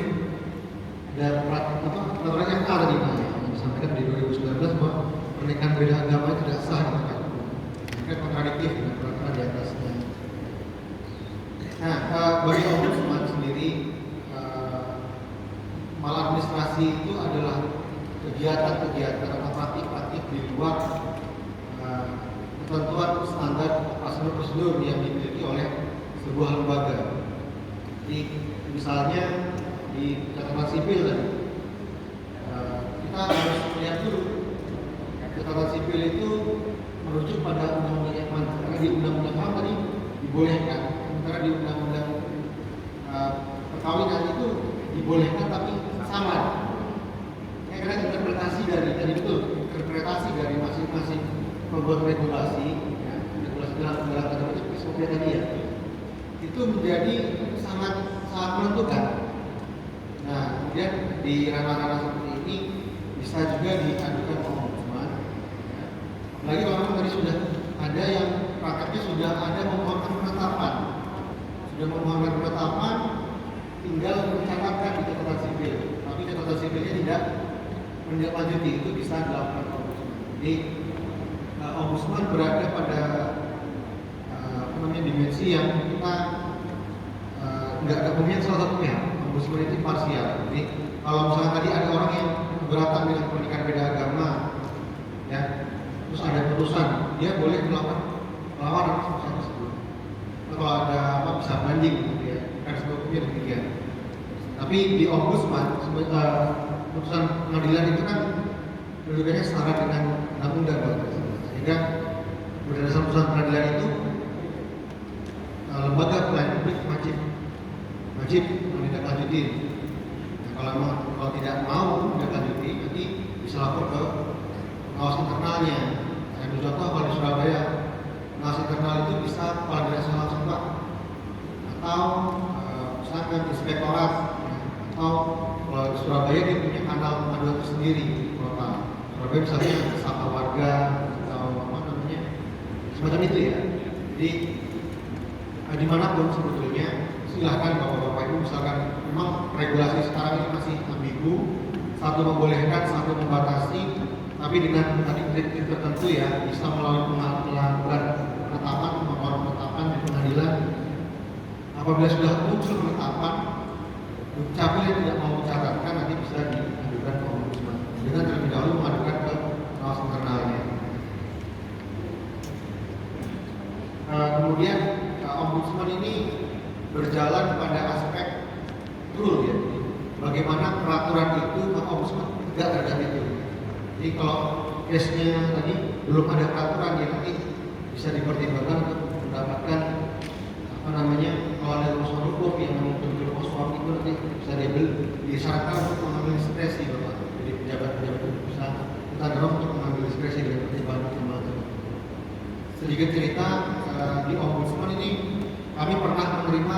Ada peraturan yang tadi yang disampaikan di 2019 bahwa pernikahan beda agama tidak sah di negara hukum. Mereka kontradiktif dengan peraturan di atasnya. Nah, bagi ombudsman sendiri, maladministrasi itu adalah kegiatan-kegiatan atau praktik-praktik di luar ketentuan standar prosedur yang dimiliki oleh sebuah lembaga. Jadi misalnya di catatan sipil tadi, kita harus melihat dulu catatan sipil itu merujuk pada undang-undang yang mana. Karena di undang-undang HAM tadi dibolehkan, sementara di undang-undang perkawinan itu dibolehkan tapi samar. Karena interpretasi dari masing-masing membuat regulasi dalam tanda kutip SOP tadi ya, itu menjadi sangat menentukan. Nah, kemudian di ranah-ranah seperti ini bisa juga diadukan ke ombudsman. Ya. Apalagi kalau tadi sudah ada yang prakteknya sudah ada memohonkan penetapan, tinggal mencatatkan di catatan sipil, tapi catatan sipilnya tidak menindaklanjuti, itu bisa dilakukan ombudsman. Jadi ombudsman berada pada dimensi yang kita nggak ada pemilihan salah satu pihak. Ombudsman itu parsial. Jadi kalau misalnya tadi ada orang yang keberatan dengan pernikahan beda agama, ya, terus ada putusan, dia boleh melakukan perlawanan putusan tersebut. Kalau ada apa bisa banding, gitu ya, mekanisme hukumnya demikian. Tapi di ombudsman, putusan pengadilan itu kan kedudukannya setara dengan undang-undang, sehingga berdasarkan putusan pengadilan itu lembaga pelayanan publik wajib menindaklanjuti. Nah, kalau tidak mau menindaklanjuti, nanti bisa lapor ke pengawas internalnya. Saya ambil contoh kalau di Surabaya, pengawas internal itu bisa kepala dinas langsung Pak, atau misalkan inspektorat, atau kalau di Surabaya dia punya kanal pengaduan tersendiri di kota Surabaya, misalnya sapa warga atau apa namanya semacam itu ya. Jadi dimanapun sebetulnya silahkan bapak-bapak ibu, misalkan memang regulasi sekarang ini masih ambigu, satu membolehkan, satu membatasi, tapi dengan tadi kritik tertentu ya bisa melalui penetapan di pengadilan. Apabila sudah muncul penetapan, dukcapil yang tidak mau mencatatkan nanti bisa diadukan ke ombudsman dengan terlebih dahulu mengadukan ke pengawas internalnya. Kemudian ombudsman ini berjalan pada aspek rule ya. Bagaimana peraturan itu ombudsman tidak terhadap itu. Jadi kalau case-nya tadi belum ada peraturan ya nanti bisa dipertimbangkan untuk mendapatkan apa namanya, kalau ada urusan hukum yang menuntut suami itu nanti bisa diambil, disyaratkan untuk mengambil diskresi Bapak. Jadi pejabat-pejabat itu bisa kita dorong untuk mengambil diskresi dengan pertimbangan kembali. Sedikit cerita di ombudsman ini kami pernah menerima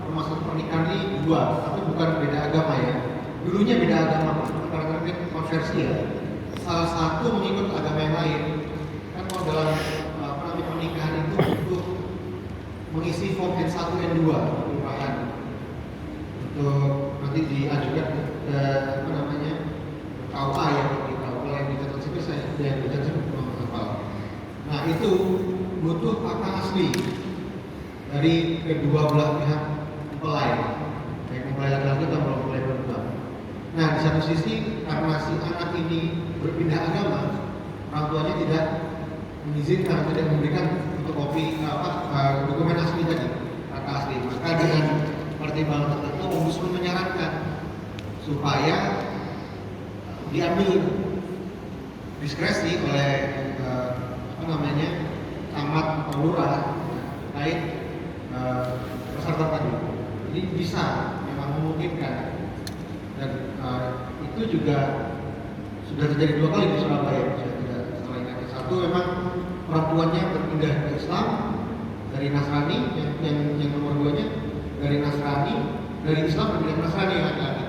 permasalahan pernikahan ini dua, tapi bukan beda agama ya. Dulunya beda agama Pak, karena konversi ya. Salah satu mengikut agama yang lain. Kan kalau dalam pernikahan itu untuk mengisi form N1 N2 perubahan untuk nanti diajukan ke apa namanya KUA ya, di KUA yang dicatat sipil saya yang dicatat sipil hafal. Nah itu butuh akta asli dari kedua belah pihak mempelai, baik mempelai laki-laki atau mempelai perempuan. Nah di satu sisi karena si anak ini berpindah agama, orang tuanya tidak mengizinkan, tidak memberikan fotokopi dokumen asli tadi, akta asli. Maka dengan pertimbangan tertentu ombudsman menyarankan supaya diambil diskresi oleh apa namanya camat atau lurah terkait peserta tadi. Jadi bisa memang memungkinkan dan itu juga sudah terjadi 2 kali di Surabaya. Saya tidak salah ingat. Satu memang orang tuanya berpindah ke Islam dari Nasrani, yang nomor 2-nya dari Nasrani, dari Islam berpindah ke Nasrani yang laki-laki.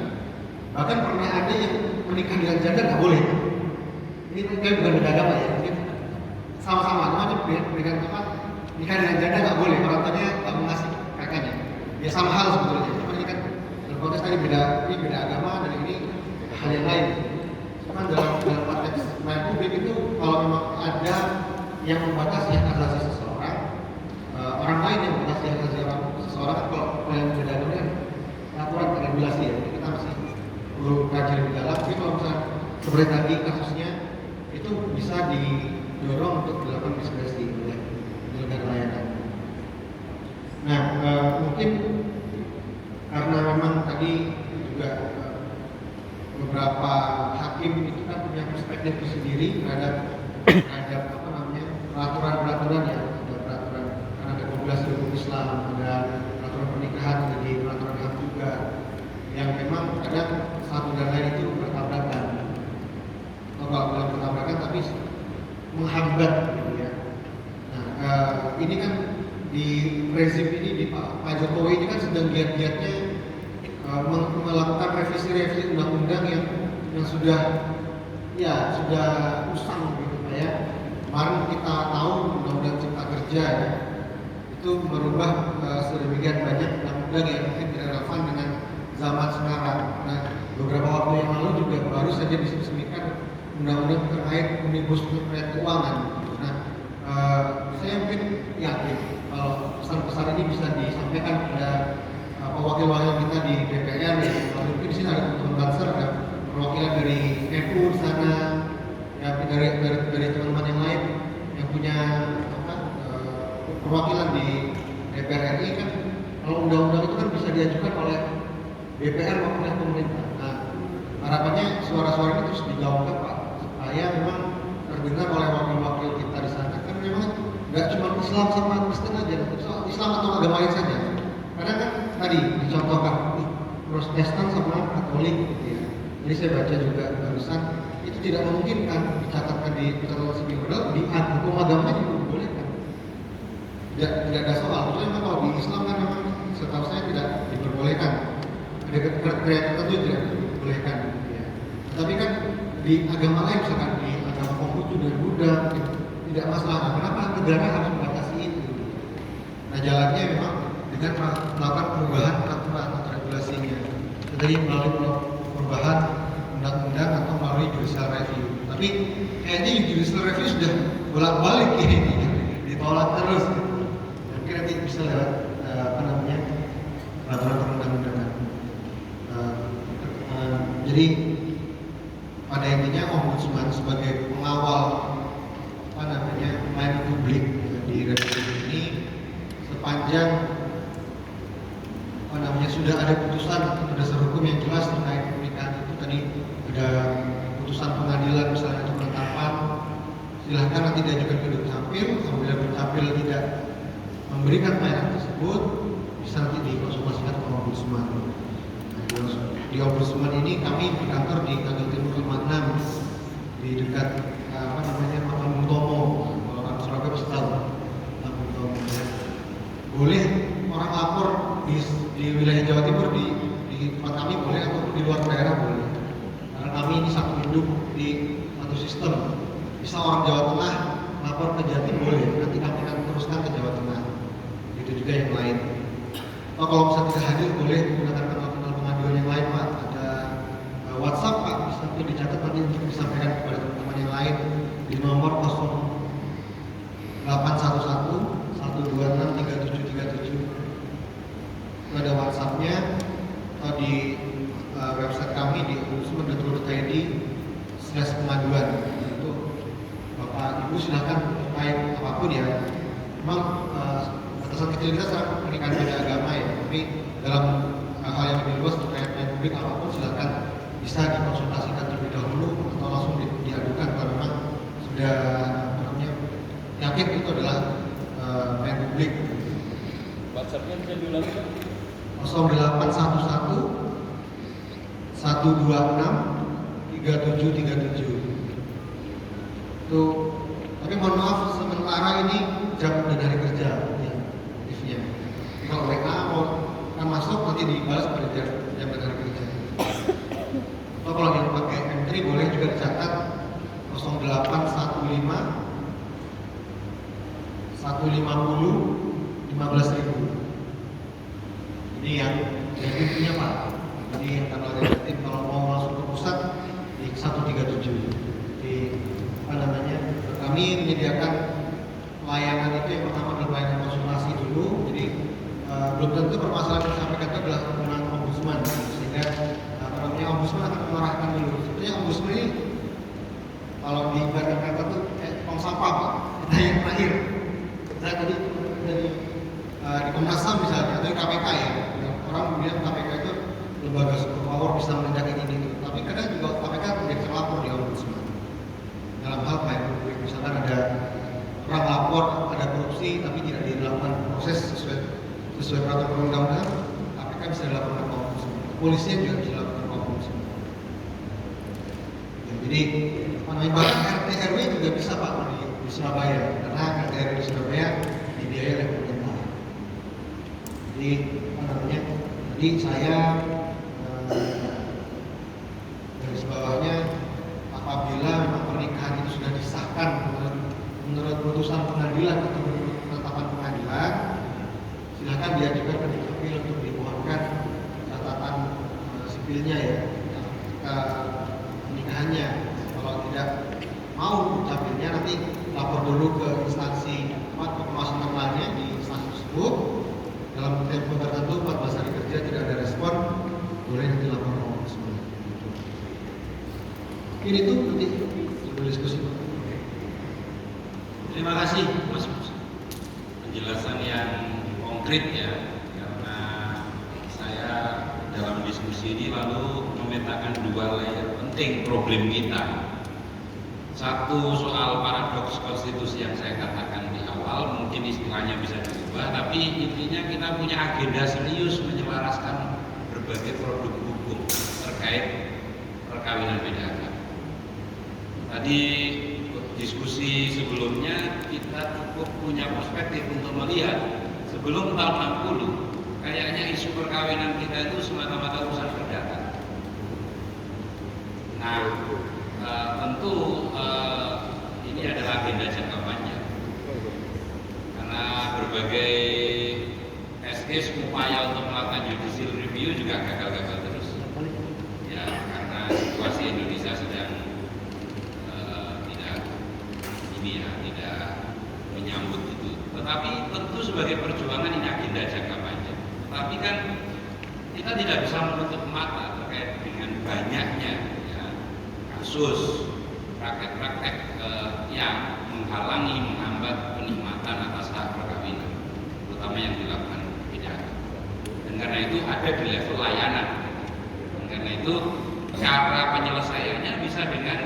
Bahkan pernah ada yang menikah dengan janda nggak boleh. Ini kayak bukan beda agama ya, mungkin sama-sama, namanya berikan tempat nikah dengan janda nggak boleh, orang tuanya nggak mengasih kakaknya. Ya sama hal sebetulnya, cuma ini kan berkonteks tadi ini beda agama dan ini hal yang lain. Cuman dalam konteks main publik itu kalau memang ada yang membatasi hak asasi seseorang, orang lain yang membatasi hak asasi seseorang, kalau yang beda agama kan aturan regulasi ya, kita masih perlu kaji lebih dalam. Tapi kalau misalnya seperti tadi kasusnya itu bisa didorong untuk dilakukan diskresi oleh penyelenggara layanan. Nah, mungkin karena memang tadi juga beberapa hakim itu kan punya perspektif sendiri terhadap apa namanya peraturan-peraturan ya, ada peraturan karena ada regulasi hukum Islam, ada peraturan pernikahan, jadi peraturan HAM juga yang memang kadang satu dan lain itu bertabrakan. Kalau bukan bertabrakan tapi menghambat gitu ya. Nah, ini kan di rezim ini di Pak Jokowi ini kan sedang giat-giatnya melakukan revisi undang-undang yang sudah usang gitu Pak ya. Kemarin kita tahu undang-undang Cipta Kerja ya, itu merubah sedemikian banyak undang-undang yang mungkin tidak relevan dengan zaman sekarang. Nah, beberapa waktu yang lalu juga baru saja diresmikan undang-undang terkait omnibus terkait keuangan. Nah, saya mungkin yakin kalau pesan-pesan ini bisa disampaikan kepada wakil-wakil kita di DPR ya. Mungkin di sini ada teman-teman Banser, ada perwakilan dari NU di sana, ya dari teman-teman yang lain yang punya perwakilan di DPR RI kan. Kalau undang-undang itu kan bisa diajukan oleh DPR maupun oleh pemerintah. Nah, harapannya suara-suara ini terus digaungkan Pak, supaya memang terdengar oleh wakil-wakil kita di sana. Kan memang nggak cuma Islam sama Kristen aja, Islam atau agama lain saja. Karena kan tadi dicontohkan Protestan sama Katolik gitu ya. Jadi saya baca juga barusan itu tidak memungkinkan dicatatkan di catatan sipil, padahal di hukum agamanya juga dibolehkan. Tidak ada soal. Kecuali memang kalau di Islam kan memang setahu saya tidak diperbolehkan. Ada kriteria tertentu tidak diperbolehkan. Gitu ya. Tapi kan di agama lain misalkan di agama Konghucu dan Buddha tidak masalah. Nah, kenapa negara harus membatasi itu? Nah, jalannya memang dengan melakukan perubahan peraturan atau regulasinya. Jadi melalui perubahan undang-undang atau melalui judicial review. Tapi kayaknya judicial review sudah bolak-balik ini ditolak terus. Mungkin nanti bisa lewat peraturan perundang-undangan. Jadi pada intinya Ombudsman sebagai pengawal pelayanan publik di Republik ini sepanjang sudah ada putusan atau dasar hukum yang jelas terkait pernikahan itu, tadi ada putusan pengadilan misalnya atau penetapan, silahkan nanti diajukan ke Dukcapil. Apabila Dukcapil tidak memberikan pelayanan tersebut, bisa nanti dikonsultasikan ke Ombudsman. Di Ombudsman ini kami berkantor di Kagel Timur 56 di dekat Makam Bung Tomo. Kalau orang Surabaya pasti tahu Makam Bung Tomo. Boleh orang lapor di wilayah Jawa Timur di tempat kami boleh, ataupun di luar daerah boleh. Karena kami ini satu hidup di satu sistem. Bisa orang Jawa Tengah lapor ke Jatim boleh, nanti kami akan teruskan ke Jawa Tengah. Itu juga yang lain. Atau kalau misalnya tidak hadir boleh menggunakan kanal pengaduan yang lain Pak. Ada WhatsApp Pak, bisa dicatat nanti untuk disampaikan kepada teman-teman yang lain di nomor 0811 126 3737. Itu ada WhatsApp-nya, atau di website kami di ombudsman.go.id/pengaduan. Itu Bapak Ibu silakan terkait apapun ya. Memang batasan kecil kita sangat pernikahan beda agama ya, tapi dalam hal yang lebih luas terkait publik apapun silakan bisa dikonsultasikan terlebih dahulu atau langsung diadukan kalau memang sudah yakin itu adalah pelayanan publik. WhatsApp-nya bisa diulangi Pak? 0811 126 3737. Itu, tapi mohon maaf sementara ini jam dan hari kerja ya, aktifnya. Kalau WA mau kan masuk nanti dibalas pada jam dan hari kerja. Atau kalau yang pakai M3 boleh juga dicatat 0815 150 15.000. Ini yang intinya Pak. Ini yang tanggal relatif kalau mau masuk ke pusat di 137. Di apa namanya? Kami menyediakan layanan itu yang pertama adalah layanan konsultasi dulu. Jadi belum tentu permasalahan yang disampaikan itu adalah tentang ombudsman, sehingga apa namanya ombudsman akan mengarahkan dulu. Sebenarnya ombudsman ini kalau diibaratkan kata itu tong sampah Pak. Kita yang terakhir. Saya tadi dari di Komnas HAM misalnya atau di KPK ya, orang bilang KPK itu lembaga super power bisa menindak ini. Tapi kadang juga KPK menjadi terlapor di ombudsman. Dalam hal kayak misalkan ada orang lapor ada korupsi tapi tidak dilakukan proses sesuai peraturan perundang-undangan, KPK bisa dilaporkan ke ombudsman. Kepolisian juga bisa dilaporkan ke ombudsman. Ya, jadi apa namanya bahkan RT RW juga bisa Pak di Surabaya, karena RT RW di Surabaya dibiayai oleh pemerintah. Jadi apa namanya? Jadi saya garis bawahnya apabila memang pernikahan itu sudah disahkan menurut putusan pengadilan atau menurut penetapan pengadilan, silakan diajukan ke Dukcapil untuk dimohonkan catatan sipilnya ya, pernikahannya. Kalau tidak mau Dukcapilnya nanti lapor dulu ke instansi pengawasan internalnya di instansi tersebut. Dalam tempo tertentu 14 hari kerja tidak ada respon, boleh nanti lapor ke ombudsman. Ini tuh nanti sudah diskusi. Terima kasih Mas penjelasan yang konkret ya, karena saya dalam diskusi ini lalu memetakan dua layer penting problem kita. Satu soal paradoks konstitusi yang saya katakan di awal, mungkin istilahnya bisa diubah, tapi intinya kita punya agenda serius menyelaraskan berbagai produk hukum terkait perkawinan beda agama. Tadi diskusi sebelumnya kita cukup punya perspektif untuk melihat sebelum tahun 60 kayaknya isu perkawinan kita itu semata-mata urusan perdata. Nah, tentu ini adalah agenda jangka panjang karena berbagai case upaya untuk melakukan judicial review juga gagal-gagal terus ya, karena situasi Indonesia sedang tidak menyambut itu. Tetapi tentu sebagai perjuangan ini agenda jangka panjang. Tetapi kan kita tidak bisa menutup mata terkait dengan banyaknya ya, kasus praktek-praktek yang menghalangi, menghambat penikmatan atas hak perkawinan, terutama yang dilakukan beda. Dan karena itu ada di level layanan. Dan karena itu cara penyelesaiannya bisa dengan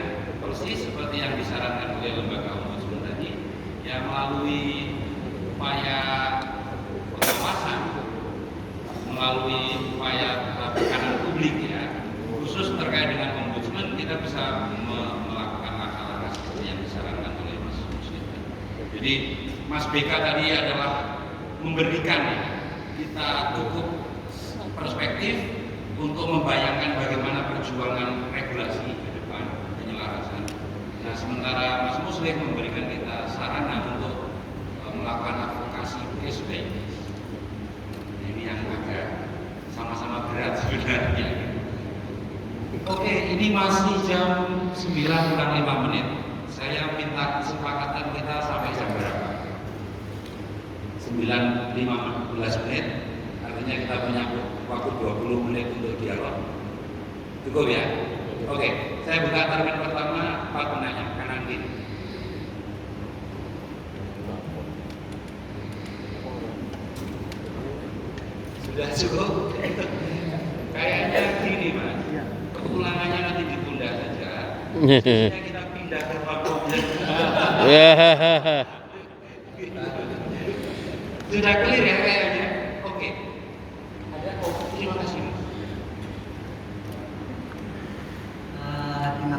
persis seperti yang disarankan oleh lembaga ombudsman tadi, ya melalui upaya pengawasan, melalui upaya tekanan publik ya, khusus terkait dengan ombudsman kita bisa melakukan langkah-langkah seperti yang disarankan oleh Mas Muslim. Jadi Mas BK tadi adalah memberikan ya, kita cukup perspektif untuk membayangkan bagaimana perjuangan regulasi ke depan, penyelarasan. Nah, sementara Mas Muslim memberikan kita sarana untuk melakukan advokasi case by case. Ini yang agak sama-sama berat sebenarnya. Oke, ini masih jam 9:05. Saya minta kesepakatan kita sampai jam berapa? 9:15. Artinya kita punya waktu 20 menit untuk dialog. Cukup ya? Oke, saya buka target pertama, Pak penanya, kanan kiri. Sudah cukup? Kayaknya gini Mas, kepulangannya nanti ditunda saja. Sehingga kita pindah ke platformnya. Sudah clear ya kayaknya? Oke. Terima kasih Mas. Terima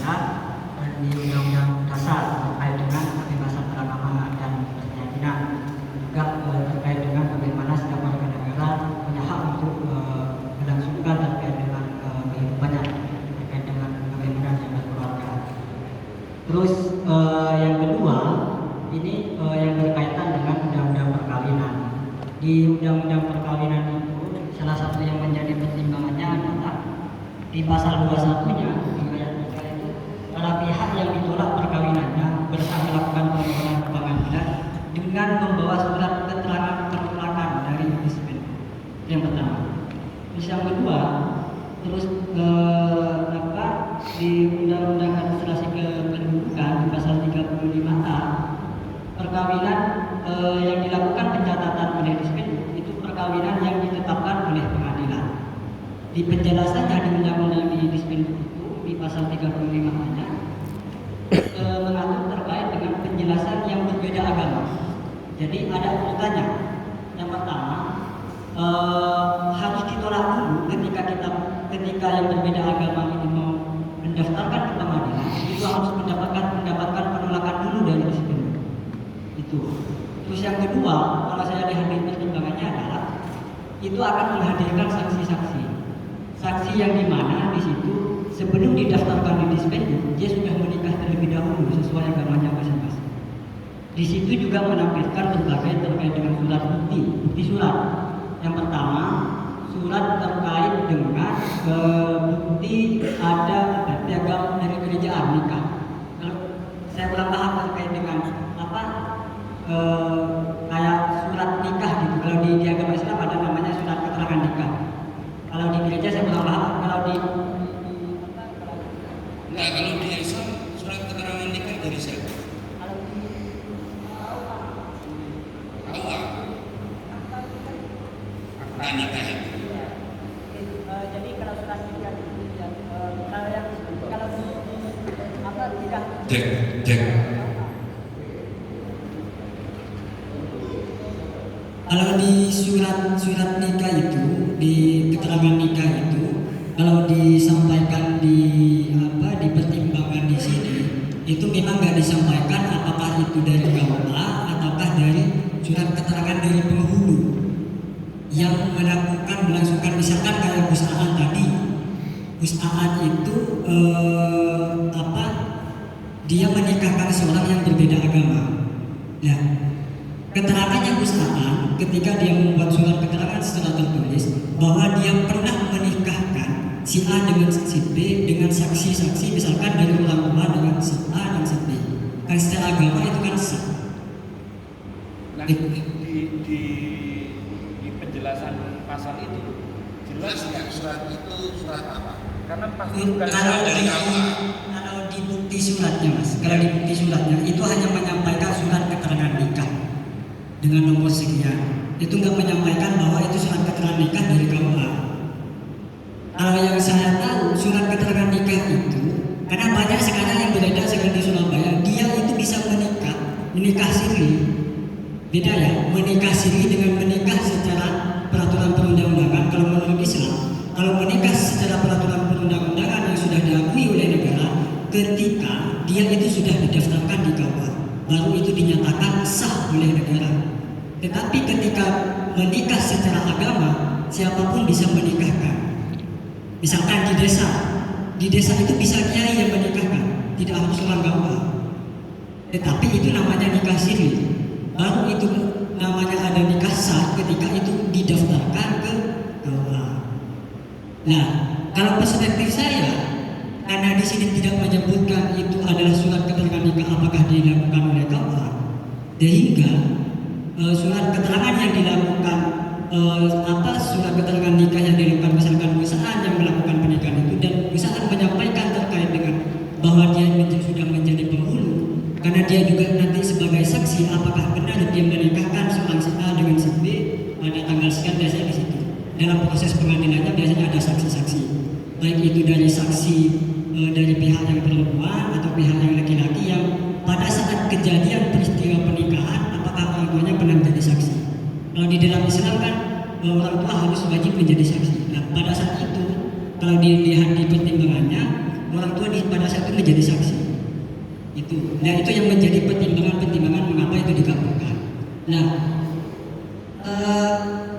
negara di Undang-Undang Dasar terkait dengan kebebasan beragama dan berkeyakinan, juga terkait dengan bagaimana setiap warga negara punya hak untuk melangsungkan terkait dengan kehidupannya, terkait dengan bagaimana dia berkeluarga. Terus yang kedua ini yang berkaitan dengan undang-undang perkawinan. Di undang-undang perkawinan itu salah satu yang menjadi pertimbangannya adalah di pasal 21-nya di ayat 3 itu para pihak yang ditolak perkawinannya berhak melakukan permohonan ke pengadilan dengan membawa surat keterangan penolakan dari ombudsman. Yang pertama. Terus yang kedua, terus di Undang-Undang Administrasi Kependudukan di pasal 35A, perkawinan yang dilakukan pencatatan oleh Dispenduk itu perkawinan yang ditetapkan oleh pengadilan. Di penjelasannya di Undang-Undang di Dispenduk itu di pasal 35A-nya mengatur terkait dengan penjelasan yang berbeda agama. Jadi ada urutannya. Yang pertama harus ditolak dulu ketika yang berbeda agama ini mau mendaftarkan ke pengadilan, itu harus mendapatkan penolakan dulu dari Dispenduk. Itu. Terus yang kedua, kalau saya lihat pertimbangannya adalah itu akan menghadirkan saksi-saksi. Saksi yang dimana di situ sebelum didaftarkan di Dispenduk dia sudah menikah terlebih dahulu sesuai agamanya masing-masing. Di situ juga menampilkan berbagai terkait dengan surat bukti surat. Yang pertama, surat terkait dengan bukti ada piagam dari kerajaan nikah. Kalau saya kurang paham terkait dengan kayak surat nikah gitu. Kalau di agama Islam ada namanya surat keterangan nikah. Kalau di gereja saya kurang paham. Kalau di Islam surat keterangan nikah dari siapa? Allah. Akta nikah itu. Jadi kalau surat nikah itu kalau yang tidak Cek. Kalau di surat nikah itu, di keterangan nikah itu, kalau disampaikan di pertimbangan di sini, itu memang nggak disampaikan apakah itu dari KUA ataukah dari surat keterangan dari penghulu yang melangsungkan misalkan kayak Gus Aan tadi. Gus Aan itu dia menikahkan seorang yang berbeda agama. Ya. Keterangannya Gus Aan ketika dia membuat surat keterangan secara tertulis bahwa dia pernah menikahkan si A dengan si B dengan saksi-saksi misalkan dari orang tua dengan si A dan si B. Kan secara agama itu kan sah. Nah, di penjelasan pasal itu jelas nggak surat itu surat apa? Karena pasti bukan surat dari kamu. Kalau di bukti suratnya mas, kalau di bukti suratnya itu hanya menyampaikan surat keterangan nikah dengan nomor sekian, itu nggak menyampaikan bahwa itu surat keterangan nikah dari KUA. Kalau yang saya tahu surat keterangan nikah itu, karena banyak sekarang yang beredar sekarang di Surabaya, dia itu bisa menikah siri. Beda ya, menikah siri dengan menikah secara peraturan perundang-undangan. Kalau menurut Islam, kalau menikah secara peraturan perundang-undangan yang sudah diakui oleh negara, ketika dia itu sudah didaftarkan di KUA, baru itu dinyatakan sah oleh negara. Tetapi ketika menikah secara agama, siapapun bisa menikahkan. Misalkan di desa itu bisa kiai yang menikahkan, tidak harus orang KUA. Tetapi itu namanya nikah siri. Baru itu namanya ada nikah sah ketika itu didaftarkan ke KUA. Nah, kalau perspektif saya, karena di sini tidak menyebutkan itu adalah surat keterangan nikah apakah dilakukan oleh KUA, sehingga surat keterangan yang dilakukan surat keterangan nikah yang dilakukan misalkan perusahaan yang melakukan pernikahan itu dan perusahaan menyampaikan terkait dengan bahwa dia sudah menjadi penghulu karena dia juga nanti sebagai saksi apakah benar dia menikahkan seorang si A dengan si B pada tanggal sekian, biasanya di situ. Dalam proses pengadilannya biasanya ada saksi-saksi, baik itu dari saksi dari pihak yang perempuan atau pihak yang laki-laki yang pada saat kejadian peristiwa pernikahan apakah orang tuanya pernah menjadi saksi. Kalau di dalam Islam kan orang tua harus wajib menjadi saksi. Nah pada saat itu kalau dilihat di pertimbangannya orang tua pada saat itu menjadi saksi. Itu, nah itu yang menjadi pertimbangan mengapa itu dikabulkan. Nah,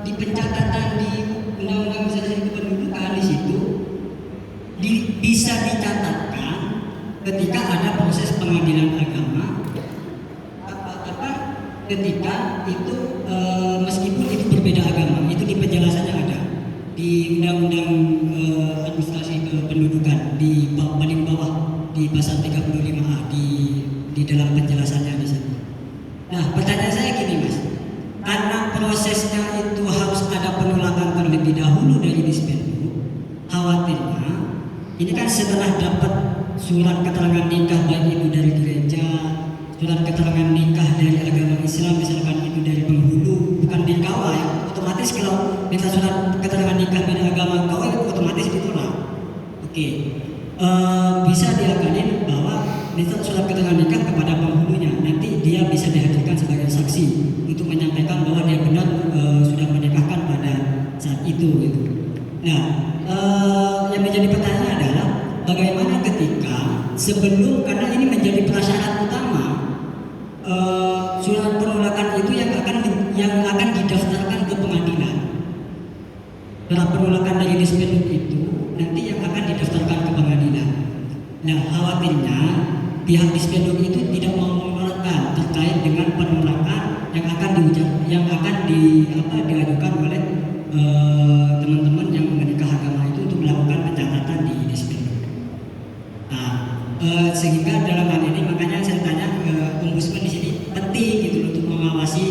di pencatatan di Undang-Undang Administrasi Kependudukan di situ bisa dicatatkan ketika ada proses pengadilan agama, ketika itu meskipun itu berbeda agama, itu di penjelasannya ada di Undang-Undang Administrasi Kependudukan di paling bawah di pasal 35A di dalam penjelasannya di sana. Nah, pertanyaan saya gini Mas, karena prosesnya itu harus ada penolakan terlebih dahulu dari Dispenduk, khawatirnya ini kan setelah dapat surat keterangan nikah baik itu dari gereja, surat keterangan nikah dari agama Islam, misalkan itu dari penghulu, bukan di KUA ya, otomatis kalau minta surat keterangan nikah dari agama KUA itu otomatis ditolak. Oke. Bisa diakalin bahwa minta surat keterangan nikah kepada penghulunya, nanti dia bisa dihadirkan sebagai saksi untuk menyampaikan bahwa dia benar sudah menikahkan pada saat itu gitu. Nah, yang menjadi pertanyaan adalah bagaimana ketika sebelum, karena ini menjadi prasyarat utama surat penolakan itu yang akan didaftarkan ke pengadilan. Surat penolakan dari Dispenduk itu nanti yang akan didaftarkan ke pengadilan. Nah, khawatirnya pihak Dispenduk itu tidak mau mengeluarkan terkait dengan penolakan yang akan diajukan oleh teman-teman yang menikah agama itu untuk melakukan pencatatan di Dispenduk. Nah, sehingga dalam hal ini makanya saya tanya Ombudsman di sini penting gitu untuk mengawasi,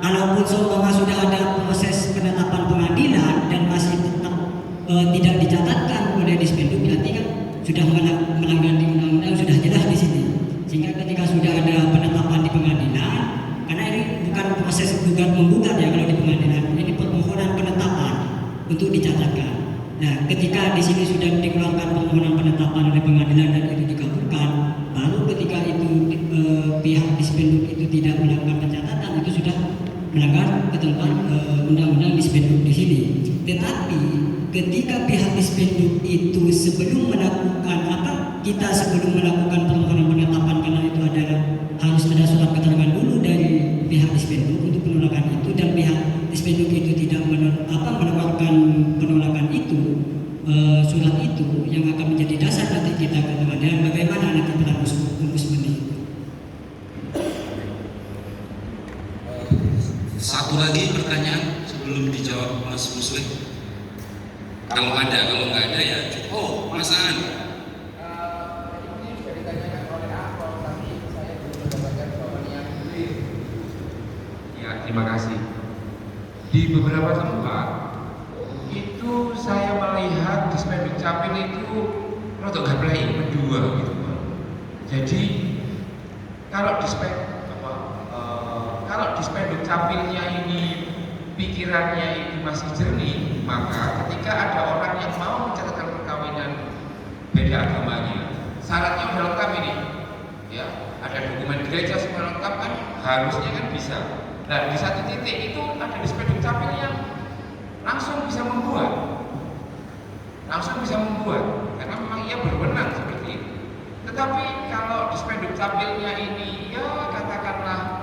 kalaupun seumpama sudah ada proses penetapan pengadilan dan masih tetap tidak dicatatkan oleh Dispenduk, berarti kan sudah melanggar di undang-undang, sudah jelas di sini. Sehingga ketika sudah ada penetapan di pengadilan, karena ini bukan proses gugat menggugat ya kalau di pengadilan, ini permohonan penetapan untuk dicatatkan. Nah, ketika di sini sudah dikeluarkan permohonan penetapan oleh pengadilan dan itu dikabulkan, baru ketika itu pihak Dispenduk itu tidak melakukan pencatatan, itu sudah melanggar ketentuan undang-undang Dispenduk di sini. Tetapi ketika pihak Dispenduk itu sebelum melakukan sebelum melakukan permohonan penetapan, karena itu adalah harus ada surat keterangan dulu dari pihak Dispenduk untuk penolakan itu, dan pihak Dispenduk itu tidak mengeluarkan penolakan itu, surat itu yang akan menjadi dasar nanti kita ke pengadilan. Bagaimana nanti peran Ombudsman ini? Satu lagi pertanyaan sebelum dijawab Mas Muslim. Kalau ada, kalau nggak ada ya cukup. Oh, Mas Aan. Ini sudah ditanyakan oleh Akor, tapi saya belum mendapatkan jawaban yang clear. Ya, terima kasih. Di beberapa tempat itu saya melihat Dispenduk Capil itu rotok gaplai berdua gitu Pak. Jadi kalau Dispenduk Capilnya ini pikirannya itu masih jernih, maka ketika ada orang yang mau mencatatkan perkawinan beda agamanya, syaratnya udah lengkap ini, ya, ada dokumen gereja semua lengkap kan, harusnya kan bisa. Nah, di satu titik itu ada Dispenduk Capil yang langsung bisa membuat, karena memang ia berwenang seperti itu. Tetapi kalau Dispenduk Capilnya ini, ya katakanlah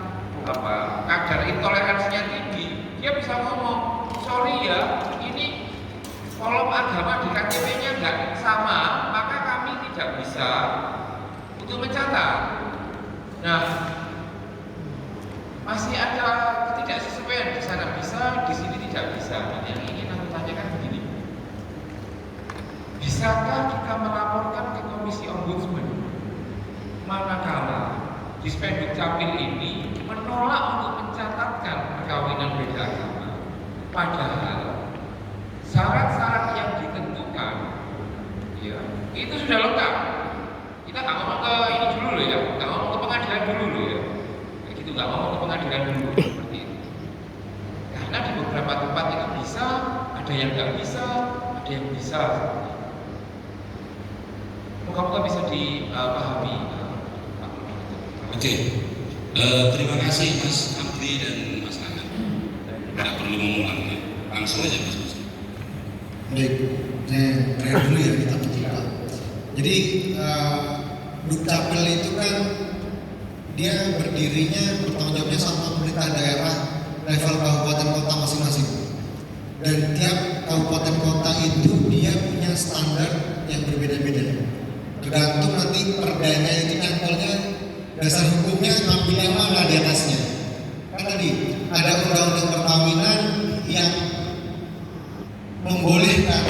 kadar intoleransinya tinggi, dia bisa ngomong, sorry ya, ini kolom agama di KTP-nya nggak sama, maka kami tidak bisa untuk mencatat. Nah, masih ada ketidaksesuaian di sana bisa, di sini tidak bisa. Dan yang ingin aku tanyakan begini, bisakah kita melaporkan ke Komisi Ombudsman manakala Dispenduk Capil ini menolak untuk mencatatkan perkawinan beda agama, padahal syarat-syarat yang ditentukan, ya, itu sudah lengkap. Kita nggak ngomong ke ini dulu loh ya, nggak ngomong ke pengadilan dulu loh ya, kayak gitu, nggak ngomong ke pengadilan dulu seperti itu. Karena di beberapa tempat itu bisa, ada yang nggak bisa, ada yang bisa. Moga-moga bisa dipahami. Oke, terima kasih Mas Abdi dan Mas Ana. Tidak perlu mengulang, langsung aja Mas. Baik, saya dulu ya, kita bercerita. Jadi Dukcapil itu kan dia berdirinya bertanggung jawabnya sama pemerintah daerah level kabupaten kota masing-masing. Dan tiap kabupaten kota itu dia punya standar yang berbeda-beda. Tergantung nanti perdanya itu nyantolnya, dasar hukumnya ngambil yang mana di atasnya. Kan tadi ada undang-undang perkawinan yang membolehkan,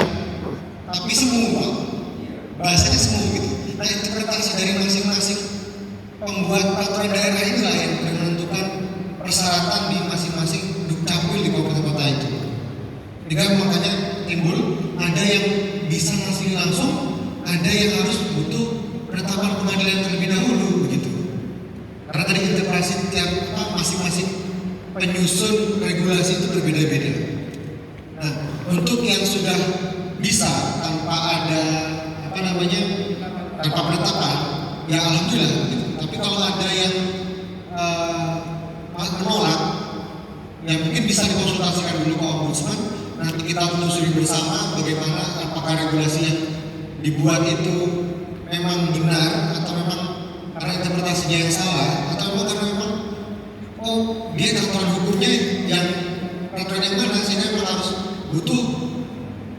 tapi semua bahasanya semua gitu. Nah, interpretasi dari masing-masing pembuat peraturan daerah inilah yang menentukan persyaratan di masing-masing Dukcapil di kabupaten kota itu. Jadi makanya timbul ada yang bisa ngasih langsung, ada yang harus butuh penetapan pengadilan terlebih dahulu begitu. Karena tadi interpretasi tiap masing-masing penyusun regulasi itu berbeda-beda. Nah, untuk yang sudah bisa tanpa ada tanpa penetapan, ya alhamdulillah gitu. Tapi kalau ada yang menolak, ya mungkin bisa dikonsultasikan dulu ke Ombudsman. Nanti kita telusuri bersama bagaimana apakah regulasi yang dibuat itu memang benar atau memang karena interpretasinya yang salah, atau karena memang dia aturan hukumnya yang peraturan yang mana sehingga memang harus butuh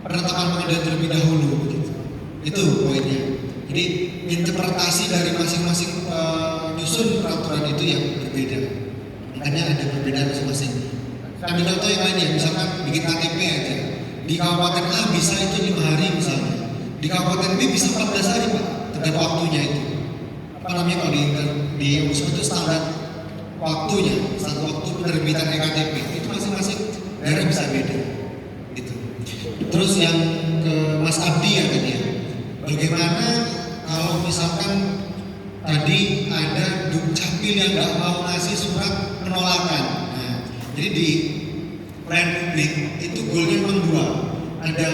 penetapan pengadilan terlebih dahulu begitu. Itu poinnya. Jadi interpretasi dari masing-masing penyusun peraturan itu yang berbeda. Makanya ada perbedaan masing-masing. Ambil contoh yang lainnya, misalkan bikin KTP aja. Di Kabupaten A bisa itu 5 hari misalnya. Di Kabupaten B bisa 14 hari Pak, tergantung waktunya itu. Kalau di Ombudsman itu standar waktunya, satu waktu penerbitan ektp itu masing-masing daerah bisa beda. Gitu. Terus yang ke Mas Abdi ya tadi ya. Bagaimana kalau misalkan tadi ada Dukcapil yang nggak mau ngasih surat penolakan. Nah, jadi di pelayanan publik itu goalnya memang 2, ada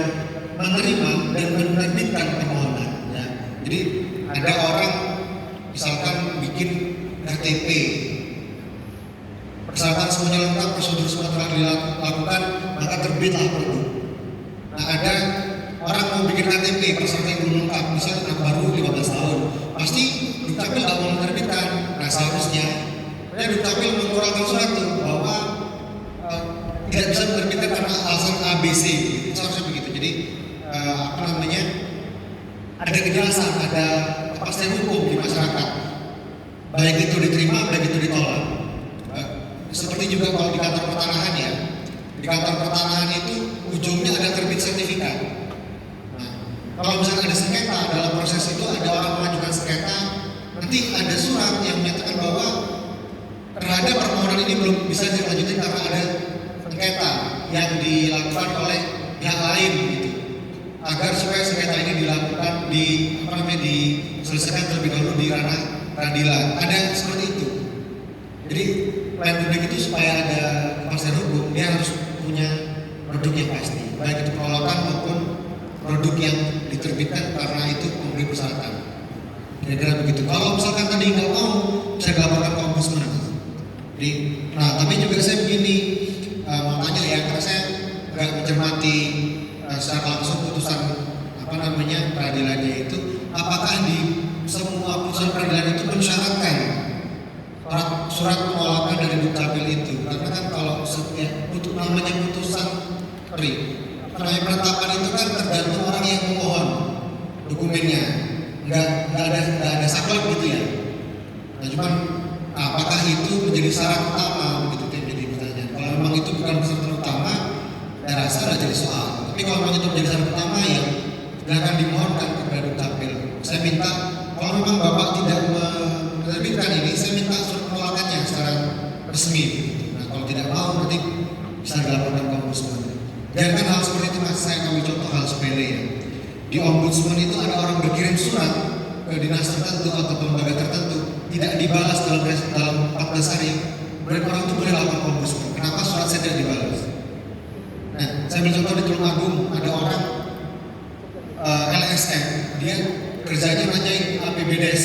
menerima dan menerbitkan permohonan. Ya. Jadi ada orang misalkan bikin KTP, persyaratan semuanya lengkap, prosedur semua telah dilakukan, maka terbitlah perpu. Nah, ada orang mau bikin KTP, persyaratan yang belum lengkap, misalnya anak baru 15 tahun, pasti Dukcapil nggak mau menerbitkan. Nah, seharusnya Dukcapil mengeluarkan surat itu bahwa tidak bisa menerbitkan karena alasan ABC, seharusnya begitu. Jadi ada kejelasan, ada kepastian hukum di masyarakat, baik itu diterima, baik itu ditolak. Seperti juga kalau di kantor pertanahan ya, di kantor pertanahan itu ujungnya ada terbit sertifikat. Nah, kalau misalnya ada sengketa dalam proses itu ada orang mengajukan sengketa, nanti ada surat yang menyatakan bahwa terhadap permohonan ini belum bisa dilanjutin karena ada sengketa yang dilakukan oleh pihak lain gitu. Agar supaya sengketa ini dilakukan diselesaikan terlebih dahulu di ranah peradilan. Ada seperti itu. Jadi pelayanan publik itu supaya ada kepastian hukum, dia harus punya produk yang pasti, baik itu penolakan maupun produk yang diterbitkan karena itu memenuhi persyaratan. Kira-kira begitu. Kalau misalkan tadi nggak mau, bisa dilaporkan ke Ombudsman. Jadi, nah tapi juga saya begini, makanya ya karena saya nggak mencermati secara langsung putusan peradilannya itu, apakah di semua putusan peradilan itu mensyaratkan surat penolakan dari Dukcapil itu? Karena kan kalau setiap namanya putusan penetapan itu kan tergantung orang yang memohon dokumennya, nggak ada saklek gitu ya. Nah cuman apakah itu menjadi syarat utama begitu jadi pertanyaan. Kalau memang itu bukan syarat utama, saya rasa tidak jadi soal. Tapi kalau memang itu menjadi syarat utama ya silakan dimohonkan kepada Dukcapil. Saya minta kalau memang Bapak tidak menerbitkan ini, saya minta surat penolakannya secara resmi. Nah kalau tidak mau nanti bisa dilaporkan ke Ombudsman. Jangan hal seperti itu Mas, saya ambil contoh hal sepele ya. Di Ombudsman itu ada orang berkirim surat ke dinas tertentu atau lembaga tertentu tidak dibalas dalam 14 hari. Berarti orang itu boleh lapor ke Ombudsman. Kenapa surat saya tidak dibalas? Nah, saya ambil contoh di Tulungagung ada orang LSM, dia kerjanya nanyain APBDes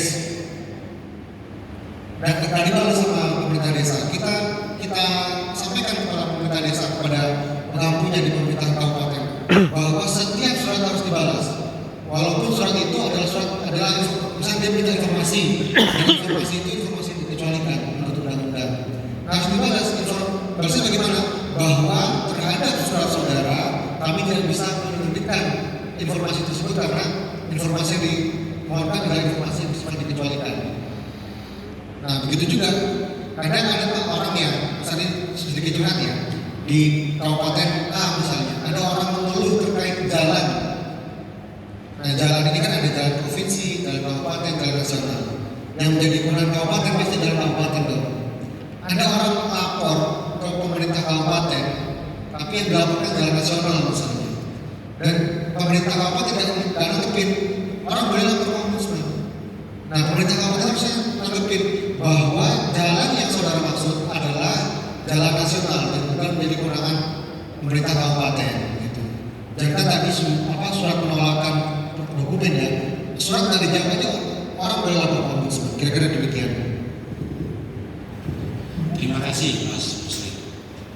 dan kita dibalas sama pemerintah desa. Kita sampaikan kepada pemerintah desa, kepada pengampunya di pemerintah kabupaten bahwa setiap surat harus dibalas, walaupun surat itu adalah surat informasi, dan informasi itu informasi dikecualikan menurut undang-undang. Nah, itu adalah informasi bagaimana bahwa terhadap surat saudara kami tidak bisa menerbitkan informasi tersebut karena informasi yang dimohonkan adalah informasi yang bersifat dikecualikan. Nah, begitu juga kadang ada orang yang misalnya sedikit curhat ya di kabupaten A misalnya ada orang mengeluh terkait jalan. Nah, jalan ini kan ada jalan provinsi, jalan kabupaten, jalan nasional. Yang menjadi kewenangan kabupaten pasti jalan kabupaten dong. Ada orang lapor ke pemerintah kabupaten, tapi yang dilaporkan jalan nasional misalnya. Dan pemerintah kabupaten tidak nanggepin, orang boleh lapor ke ombudsman. Nah, pemerintah kabupaten harusnya nanggepin bahwa jalan yang saudara maksud adalah jalan nasional dan bukan menjadi kewenangan pemerintah kabupaten. Gitu. Jadi kan tadi surat penolakan dokumen ya, surat dari jam aja orang boleh lapor ke ombudsman. Kira-kira demikian. Terima kasih Mas Muslim.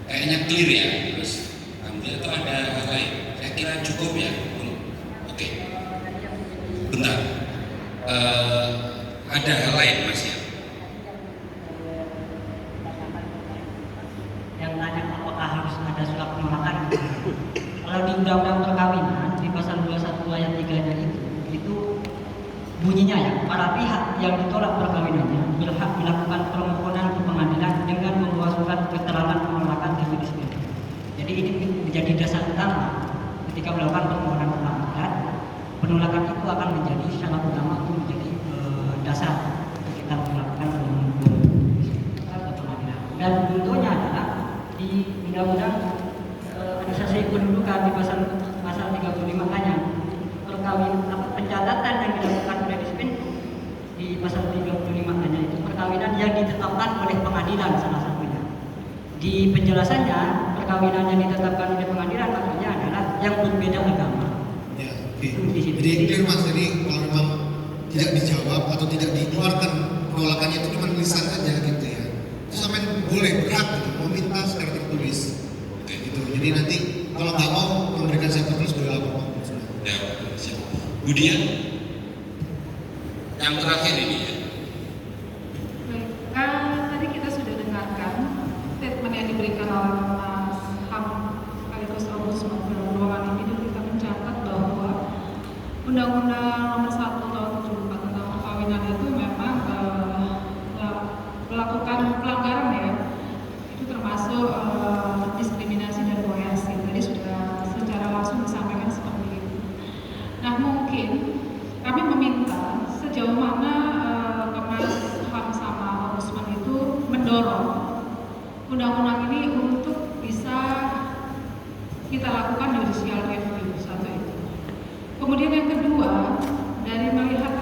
Kayaknya clear ya, Mas. Alhamdulillah itu ada hal lain. Saya kira cukup ya. Oke. Bentar. Ada hal lain Mas ya. Yang nanya apakah harus ada surat penolakan? Kalau di undang-undang perkawinan di pasal 21 ayat 3-nya itu bunyinya ya, para pihak yang ditolak perkawinannya berhak melakukan permohonan ke pengadilan dengan membawa surat keterangan penolakan dari disebut. Jadi ini menjadi dasar utama ketika melakukan permohonan ke pengadilan. Penolakan itu akan menjadi syarat utama untuk menjadi dasar kita melakukan permohonan ke pengadilan. Dan bentuknya adalah di undang-undang administrasi kependudukan di pasal 35-nya pencatatan yang dilakukan oleh Dispenduk di pasal 35-nya itu perkawinan yang ditetapkan oleh pengadilan salah satunya. Di penjelasannya perkawinan yang ditetapkan oleh pengadilan maksudnya adalah yang berbeda agama. Ya, oke. Jadi clear Mas, jadi kalau memang tidak dijawab atau tidak dikeluarkan penolakannya itu cuma lisan aja gitu ya. Itu sampai boleh berhak gitu, meminta secara tertulis. Oke, gitu. Jadi nanti kalau nggak mau memberikan secara tertulis boleh lapor. Ya, siap. Budian, yang terakhir ini ya. Baik, tadi kita sudah dengarkan statement yang diberikan oleh Mas Ham sekaligus Ombudsman dalam ruangan ini, dan kita mencatat bahwa Undang-Undang Nomor 1 Tahun 74 tentang perkawinan itu memang melakukan pelanggaran ya, itu termasuk diskriminasi dan koersi. Tadi sudah secara langsung disampaikan seperti itu. Nah, mungkin kami meminta sejauh mana Komnas HAM sama Ombudsman itu mendorong undang-undang ini untuk bisa kita lakukan judicial review, satu itu. Kemudian yang kedua, dari melihat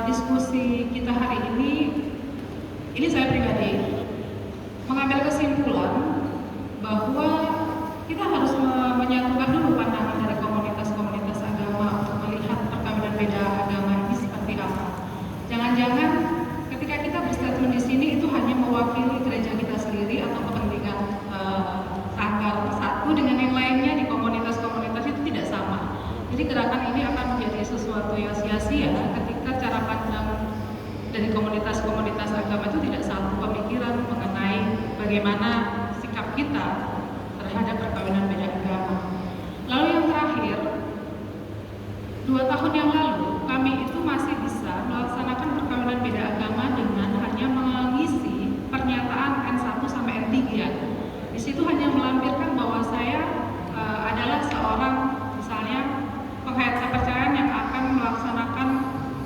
diskusi kita hari ini saya pribadi mengambil kesimpulan bahwa kita harus menyatukan dulu pandangan dari komunitas-komunitas agama untuk melihat perkawinan beda agama ini seperti apa. Jangan-jangan ketika kita berstatement di sini itu hanya mewakili gereja kita sendiri atau kepentingan tanggal satu dengan yang lainnya di komunitas-komunitas itu tidak sama. Jadi gerakan ini akan menjadi sesuatu yang sia-sia ketika cara pandang dari komunitas-komunitas agama itu tidak satu pemikiran mengenai bagaimana sikap kita terhadap perkawinan beda agama. Lalu yang terakhir, 2 tahun yang lalu kami itu masih bisa melaksanakan perkawinan beda agama dengan hanya mengisi pernyataan N1 sampai N3. Di situ hanya melampirkan bahwa saya adalah seorang misalnya penghayat kepercayaan yang akan melaksanakan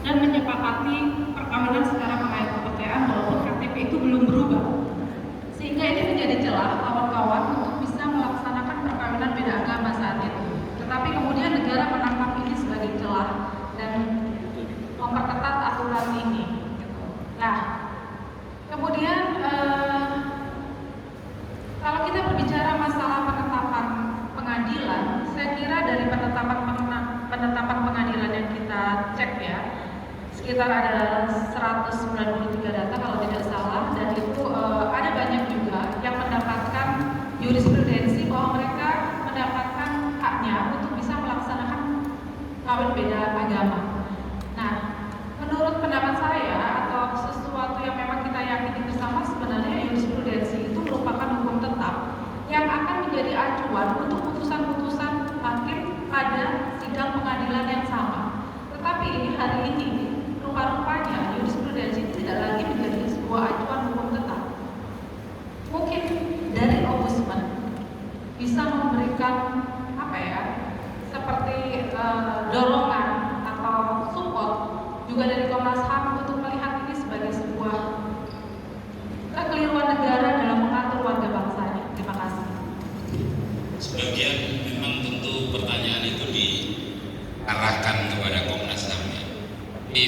dan menyepakati perkawinan secara penghayat kepercayaan walaupun KTP itu belum berubah. Sehingga ini menjadi celah kawan-kawan untuk bisa melaksanakan perkawinan beda agama saat itu. Tetapi kemudian negara menangkap ini sebagai celah dan memperketat aturan ini. Nah, kemudian kalau kita berbicara masalah penetapan pengadilan, saya kira dari penetapan pengadilan yang kita cek ya, sekitar ada 193 data kalau tidak salah, dan itu ada banyak juga yang mendapatkan jurisprudensi bahwa mereka mendapatkan haknya untuk bisa melaksanakan kawin beda agama. Nah, menurut pendapat saya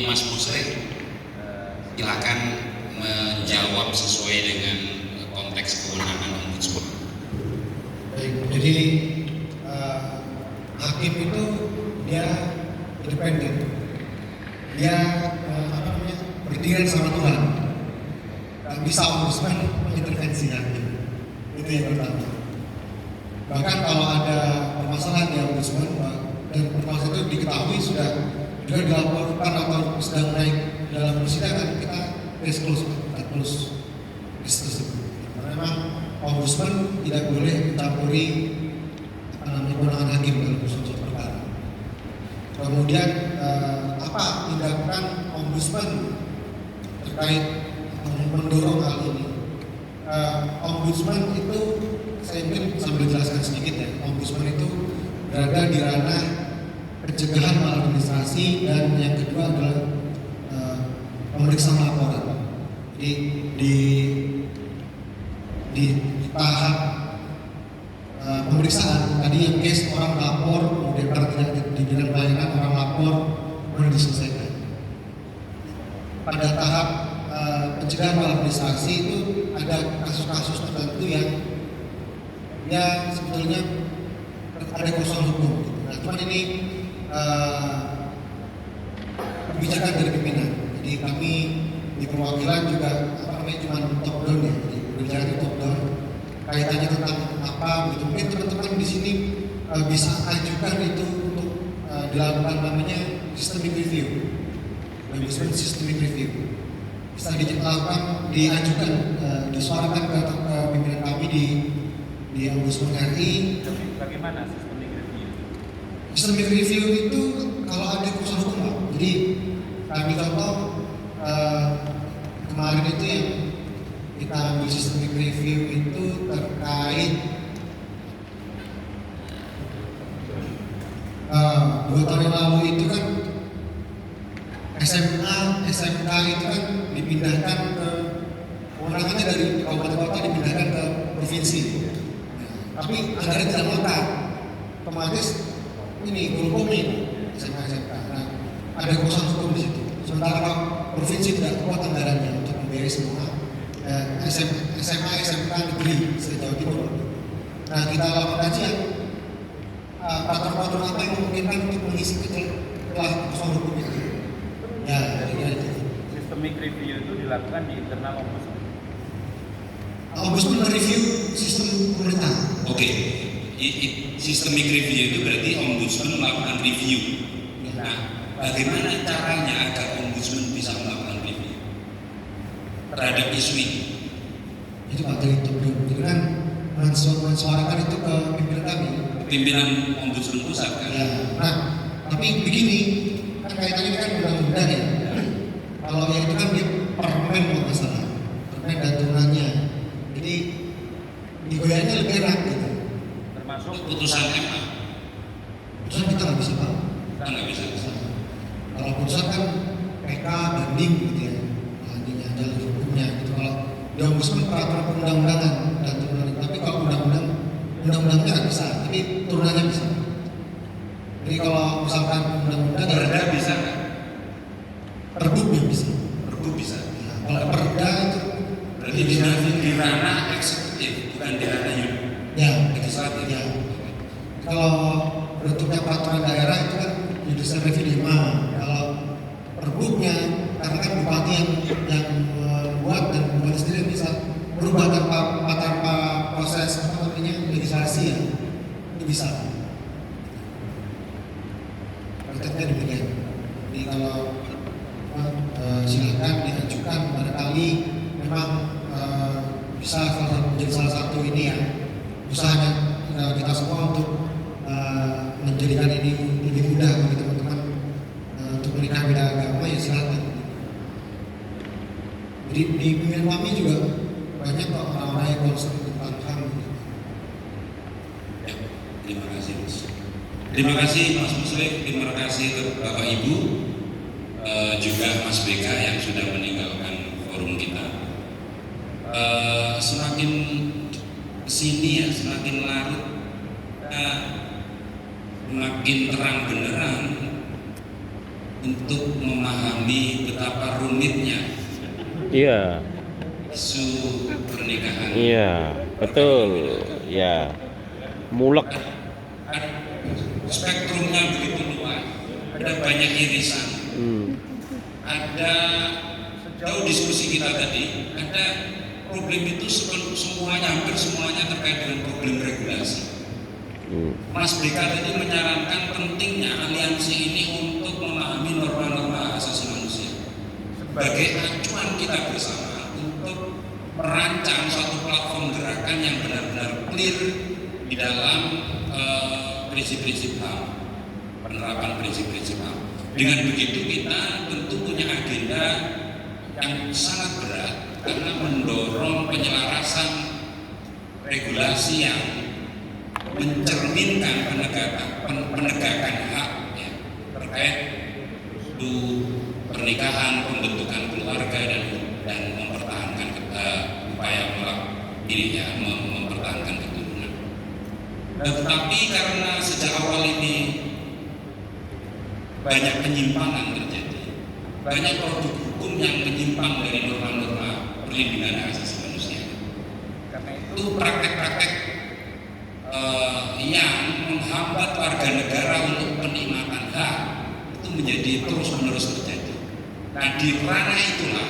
Mas Musrik, silakan menjawab sesuai dengan konteks kewenangan ombudsman. Baik, jadi hakim itu dia independen, dia berdiri sama Tuhan. Gak bisa ombudsman mengintervensi hakim. Itu yang pertama. Bahkan kalau ada permasalahan di ombudsman dan permasalahan itu diketahui sudah dilaporkan atau sedang naik dalam persidangan, kita close tersebut. Karena memang ombudsman tidak boleh mencampuri kewenangan hakim dalam suatu perkara. Kemudian apa tindakan ombudsman terkait mendorong hal ini? Ombudsman itu, saya mungkin sambil jelaskan sedikit ya. Ombudsman itu berada di ranah pencegahan maladministrasi, dan yang kedua adalah pemeriksaan laporan. Jadi di tahap pemeriksaan tadi yang case orang lapor, kemudian karena tidak di bidang pelayanan orang lapor, kemudian diselesaikan. Pada tahap pencegahan maladministrasi itu ada kasus-kasus tertentu yang ya sebetulnya ada kosong hukum. Nah, cuman ini kebijakan dari pimpinan. Jadi kami di perwakilan juga cuma top down ya, jadi berbicara di top down. Kaitannya tentang apa gitu. Mungkin teman-teman di sini bisa ajukan itu untuk dilakukan namanya systemic review. Ombudsman systemic review. Bisa dilakukan, diajukan, disuarakan ke pimpinan kami di Ombudsman RI. Bagaimana systemic review? Systemic review itu kalau ada keputusan hukum Pak. Jadi kami contoh kemarin itu yang kita ambil systemic review itu terkait 2 tahun yang lalu itu kan SMA, SMK itu kan dipindahkan ke kewenangannya dari kabupaten kota dipindahkan ke provinsi. Tapi anggaran tidak melekat, otomatis ini guru SMA, SMK. Nah, ada kekuasaan hukum di situ. Sementara provinsi tidak kuat anggarannya untuk membayar semua SMA, SMK negeri se-Jawa Timur. Nah, kita lakukan kajian patron-patron apa yang memungkinkan untuk mengisi kelas kekuasaan hukum itu. Ya, jadi Systemic review itu dilakukan di internal ombudsman. Ombudsman mereview sistem pemerintahan. Oke, systemic review itu berarti ombudsman melakukan review. Nah, bagaimana caranya agar ombudsman bisa melakukan review terhadap isu ini? Itu Pak dari top down. Jadi kan mensuarakan itu ke pimpinan kami. Pimpinan ombudsman pusat kan? Ya, nah, tapi begini, kan kaitannya kan undang-undang ya. Kalau yang itu kan dia permen kalau nggak salah, permen dan turunannya. Jadi digoyahnya lebih enak gitu. Termasuk Putusan MA Putusan kita nggak bisa Pak. kita nggak bisa. Kalau putusan kan PK banding gitu ya, bandingnya jalur hukumnya gitu. Kalau di ombudsman peraturan perundang-undangan dan turunan. Tapi kalau undang-undangnya nggak bisa, tapi turunannya bisa. Jadi kalau misalkan undang-undang Perda bisa nggak? Pergub yang bisa. Pergub bisa. Ya, kalau perda itu Berarti di ranah eksekutif, bukan di ranah ya legislatif. ya. Kalau bentuknya peraturan daerah itu kan judicial review 5. Kalau pergubnya karena kan bupati yang membuat dan bupati sendiri bisa berubah tanpa proses apa namanya legislasi ya, itu bisa. Prakteknya demikian. Jadi kalau silakan diajukan, barangkali memang bisa menjadi salah satu ini ya usahanya kita semua untuk menjadikan ini lebih mudah bagi teman-teman untuk menikah beda agama ya silakan. Jadi di pimpinan kami juga banyak kok orang-orang yang concern tentang HAM. Ya, terima kasih Mas. Terima kasih Mas Musrik, terima kasih Bapak Ibu, juga Mas BK yang sudah meninggalkan forum kita. Semakin kesini ya, semakin larut, semakin terang benerang untuk memahami betapa rumitnya Iya, isu pernikahan. iya, betul. Ya, mulek. Spektrumnya begitu luas, ada banyak irisan. Ada jauh diskusi kita tadi, ada problem itu semuanya, hampir semuanya terkait dengan problem regulasi. Mas BK tadi menyarankan pentingnya aliansi ini untuk memahami norma-norma hak asasi manusia sebagai acuan kita bersama untuk merancang suatu platform gerakan yang benar-benar clear di dalam prinsip-prinsip HAM, penerapan prinsip-prinsip HAM. Dengan begitu kita tentu punya agenda yang sangat berat karena mendorong penyelarasan regulasi yang mencerminkan penegakan hak ya, terkait itu pernikahan, pembentukan keluarga dan mempertahankan upaya mempertahankan keturunan. Tetapi karena sejak awal ini banyak penyimpangan terjadi, banyak produk hukum yang menyimpang dari norma-norma perlindungan hak asasi manusia. Karena itu praktek-praktek yang menghambat warga negara untuk penikmatan hak itu menjadi terus-menerus terjadi. Nah, di ranah itulah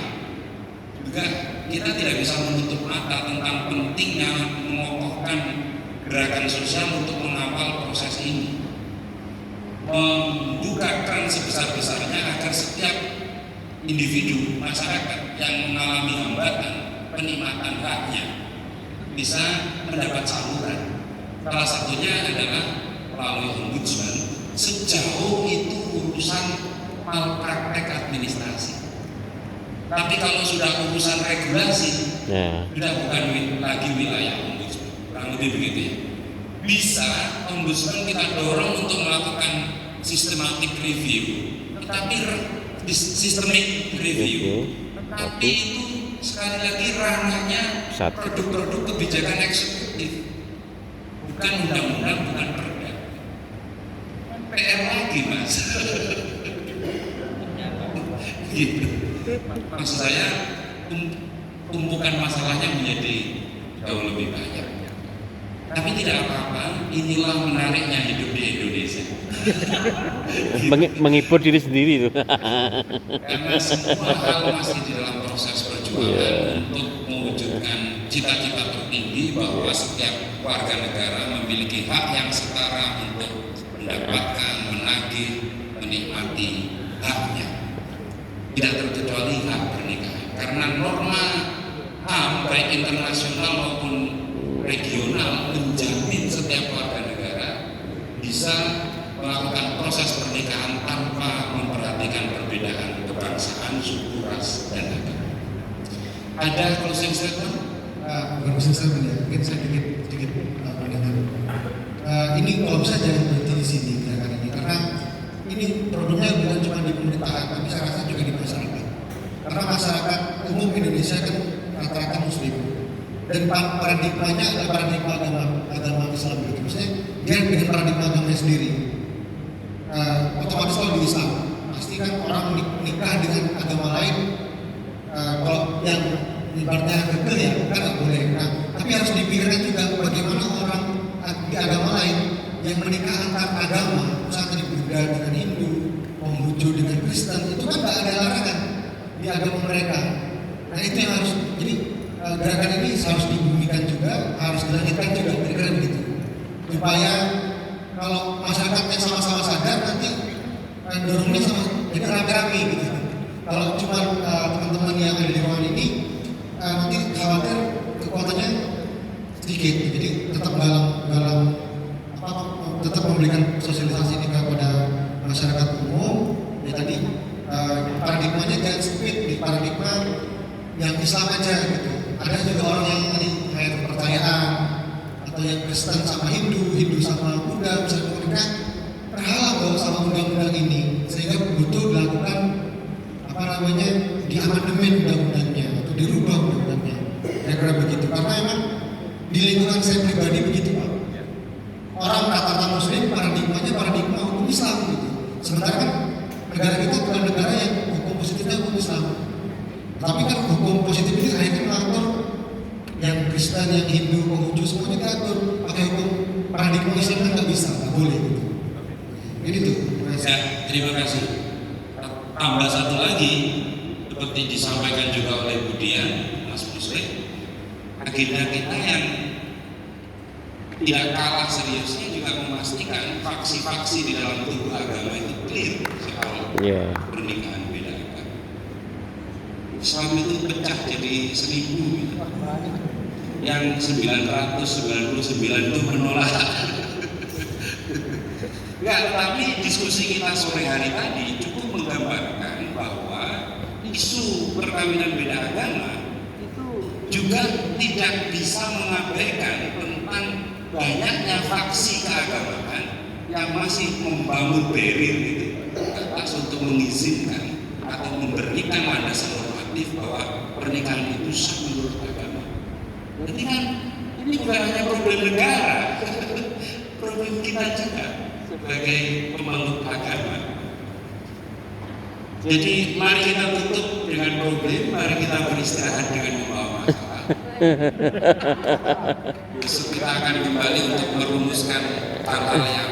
juga kita tidak bisa menutup mata tentang pentingnya mengokohkan gerakan sosial untuk mengawal proses ini, membuka keran sebesar-besarnya agar setiap individu masyarakat yang mengalami hambatan penikmatan haknya bisa mendapat saluran. Salah satunya adalah melalui ombudsman sejauh itu urusan malpraktek administrasi. Tapi kalau sudah urusan regulasi, sudah bukan lagi wilayah ombudsman. Kurang lebih begitu ya. Bisa ombudsman kita dorong untuk melakukan systematic review, tetapi systemic review. Tapi itu sekali lagi ranahnya produk-produk kebijakan eksekutif. Bukan undang-undang, bukan perda. PR lagi mas. Gitu. Maksud saya tumpukan masalahnya menjadi jauh lebih banyak. Tapi tidak apa-apa. Inilah menariknya hidup di Indonesia. Menghibur diri sendiri itu. Karena semua hal masih di dalam proses perjuangan untuk mewujudkan cita-cita tertinggi bahwa setiap warga negara memiliki hak yang setara untuk mendapatkan, menagih, menikmati haknya. Tidak terkecuali hak pernikahan. Karena norma HAM baik internasional maupun regional menjamin setiap warga negara bisa melakukan proses pernikahan tanpa memperhatikan perbedaan kebangsaan, suku, ras, dan agama. Ada closing statement? Bukan closing statement ya, mungkin saya sedikit pandangan. Ini kalau bisa jangan berhenti di sini gerakan ini, karena ini problemnya bukan cuma di pemerintahan, tapi saya rasa juga di masyarakat. Karena masyarakat umum Indonesia kan rata-rata Muslim, dan paradigmanya adalah paradigma agama Islam gitu. Maksudnya dia dengan paradigma agamanya sendiri. Otomatis kalau di Islam pasti kan orang nikah dengan agama lain, kalau yang ibaratnya kekeh ya kan nggak boleh. Nah, tapi harus dipikirkan juga bagaimana orang di agama lain yang menikah antar agama, misalnya di Buddha dengan Hindu, Konghucu dengan Kristen, itu kan nggak ada larangan di agama mereka. Nah itu yang harus, jadi gerakan ini harus dibumikan juga, harus dilanjutkan juga, kira-kira begitu. Supaya kalau masyarakatnya sama-sama sadar, nanti dorongnya sama, jadi rame-rame gitu. Kalau cuma teman-teman yang ada di ruangan ini, nanti khawatir kekuatannya sedikit, jadi tetap tetap memberikan sosialisasi ini kepada masyarakat umum. Ya tadi paradigmanya jangan sempit di paradigma yang Islam aja gitu. Ada juga orang yang tadi kayak kepercayaan atau yang Kristen sama Hindu sama Buddha bisa menikah terhalang bahwa sama undang-undang ini, sehingga butuh dilakukan diamandemen undang-undangnya atau dirubah undang-undangnya. Kira-kira begitu. Karena emang di lingkungan saya pribadi begitu Pak. Orang rata-rata Muslim paradigmanya paradigma hukum Islam gitu. Sementara kan negara kita bukan negara yang hukum positifnya hukum Islam. Tapi kan hukum positif ini akhirnya mengatur yang Kristen, yang Hindu, Konghucu semuanya diatur pakai hukum paradigma Islam kan nggak bisa, nggak boleh gitu. Ini tuh. Ya, terima kasih. Tambah satu lagi, seperti disampaikan juga oleh Budian, Mas Muslim, agenda kita yang tidak kalah seriusnya juga memastikan faksi-faksi di dalam tubuh agama itu clear soal pernikahan beda agama. Islam itu pecah jadi 1000 gitu. Yang 999 itu menolak. Enggak, tapi diskusi kita sore hari tadi cukup menggambarkan bahwa isu perkawinan beda agama itu juga tidak bisa mengabaikan tentang banyaknya faksi keagamaan yang masih membangun barrier gitu atas untuk mengizinkan atau memberikan landasan normatif bahwa pernikahan itu sah menurut agama. Berarti kan ini bukan hanya problem negara, problem kita juga sebagai pemeluk agama. Jadi mari kita tutup dengan problem, mari kita beristirahat dengan membawa masalah. Besok kita akan kembali untuk merumuskan hal-hal yang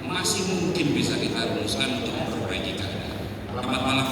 masih mungkin bisa kita rumuskan untuk memperbaiki keadaan. Selamat malam.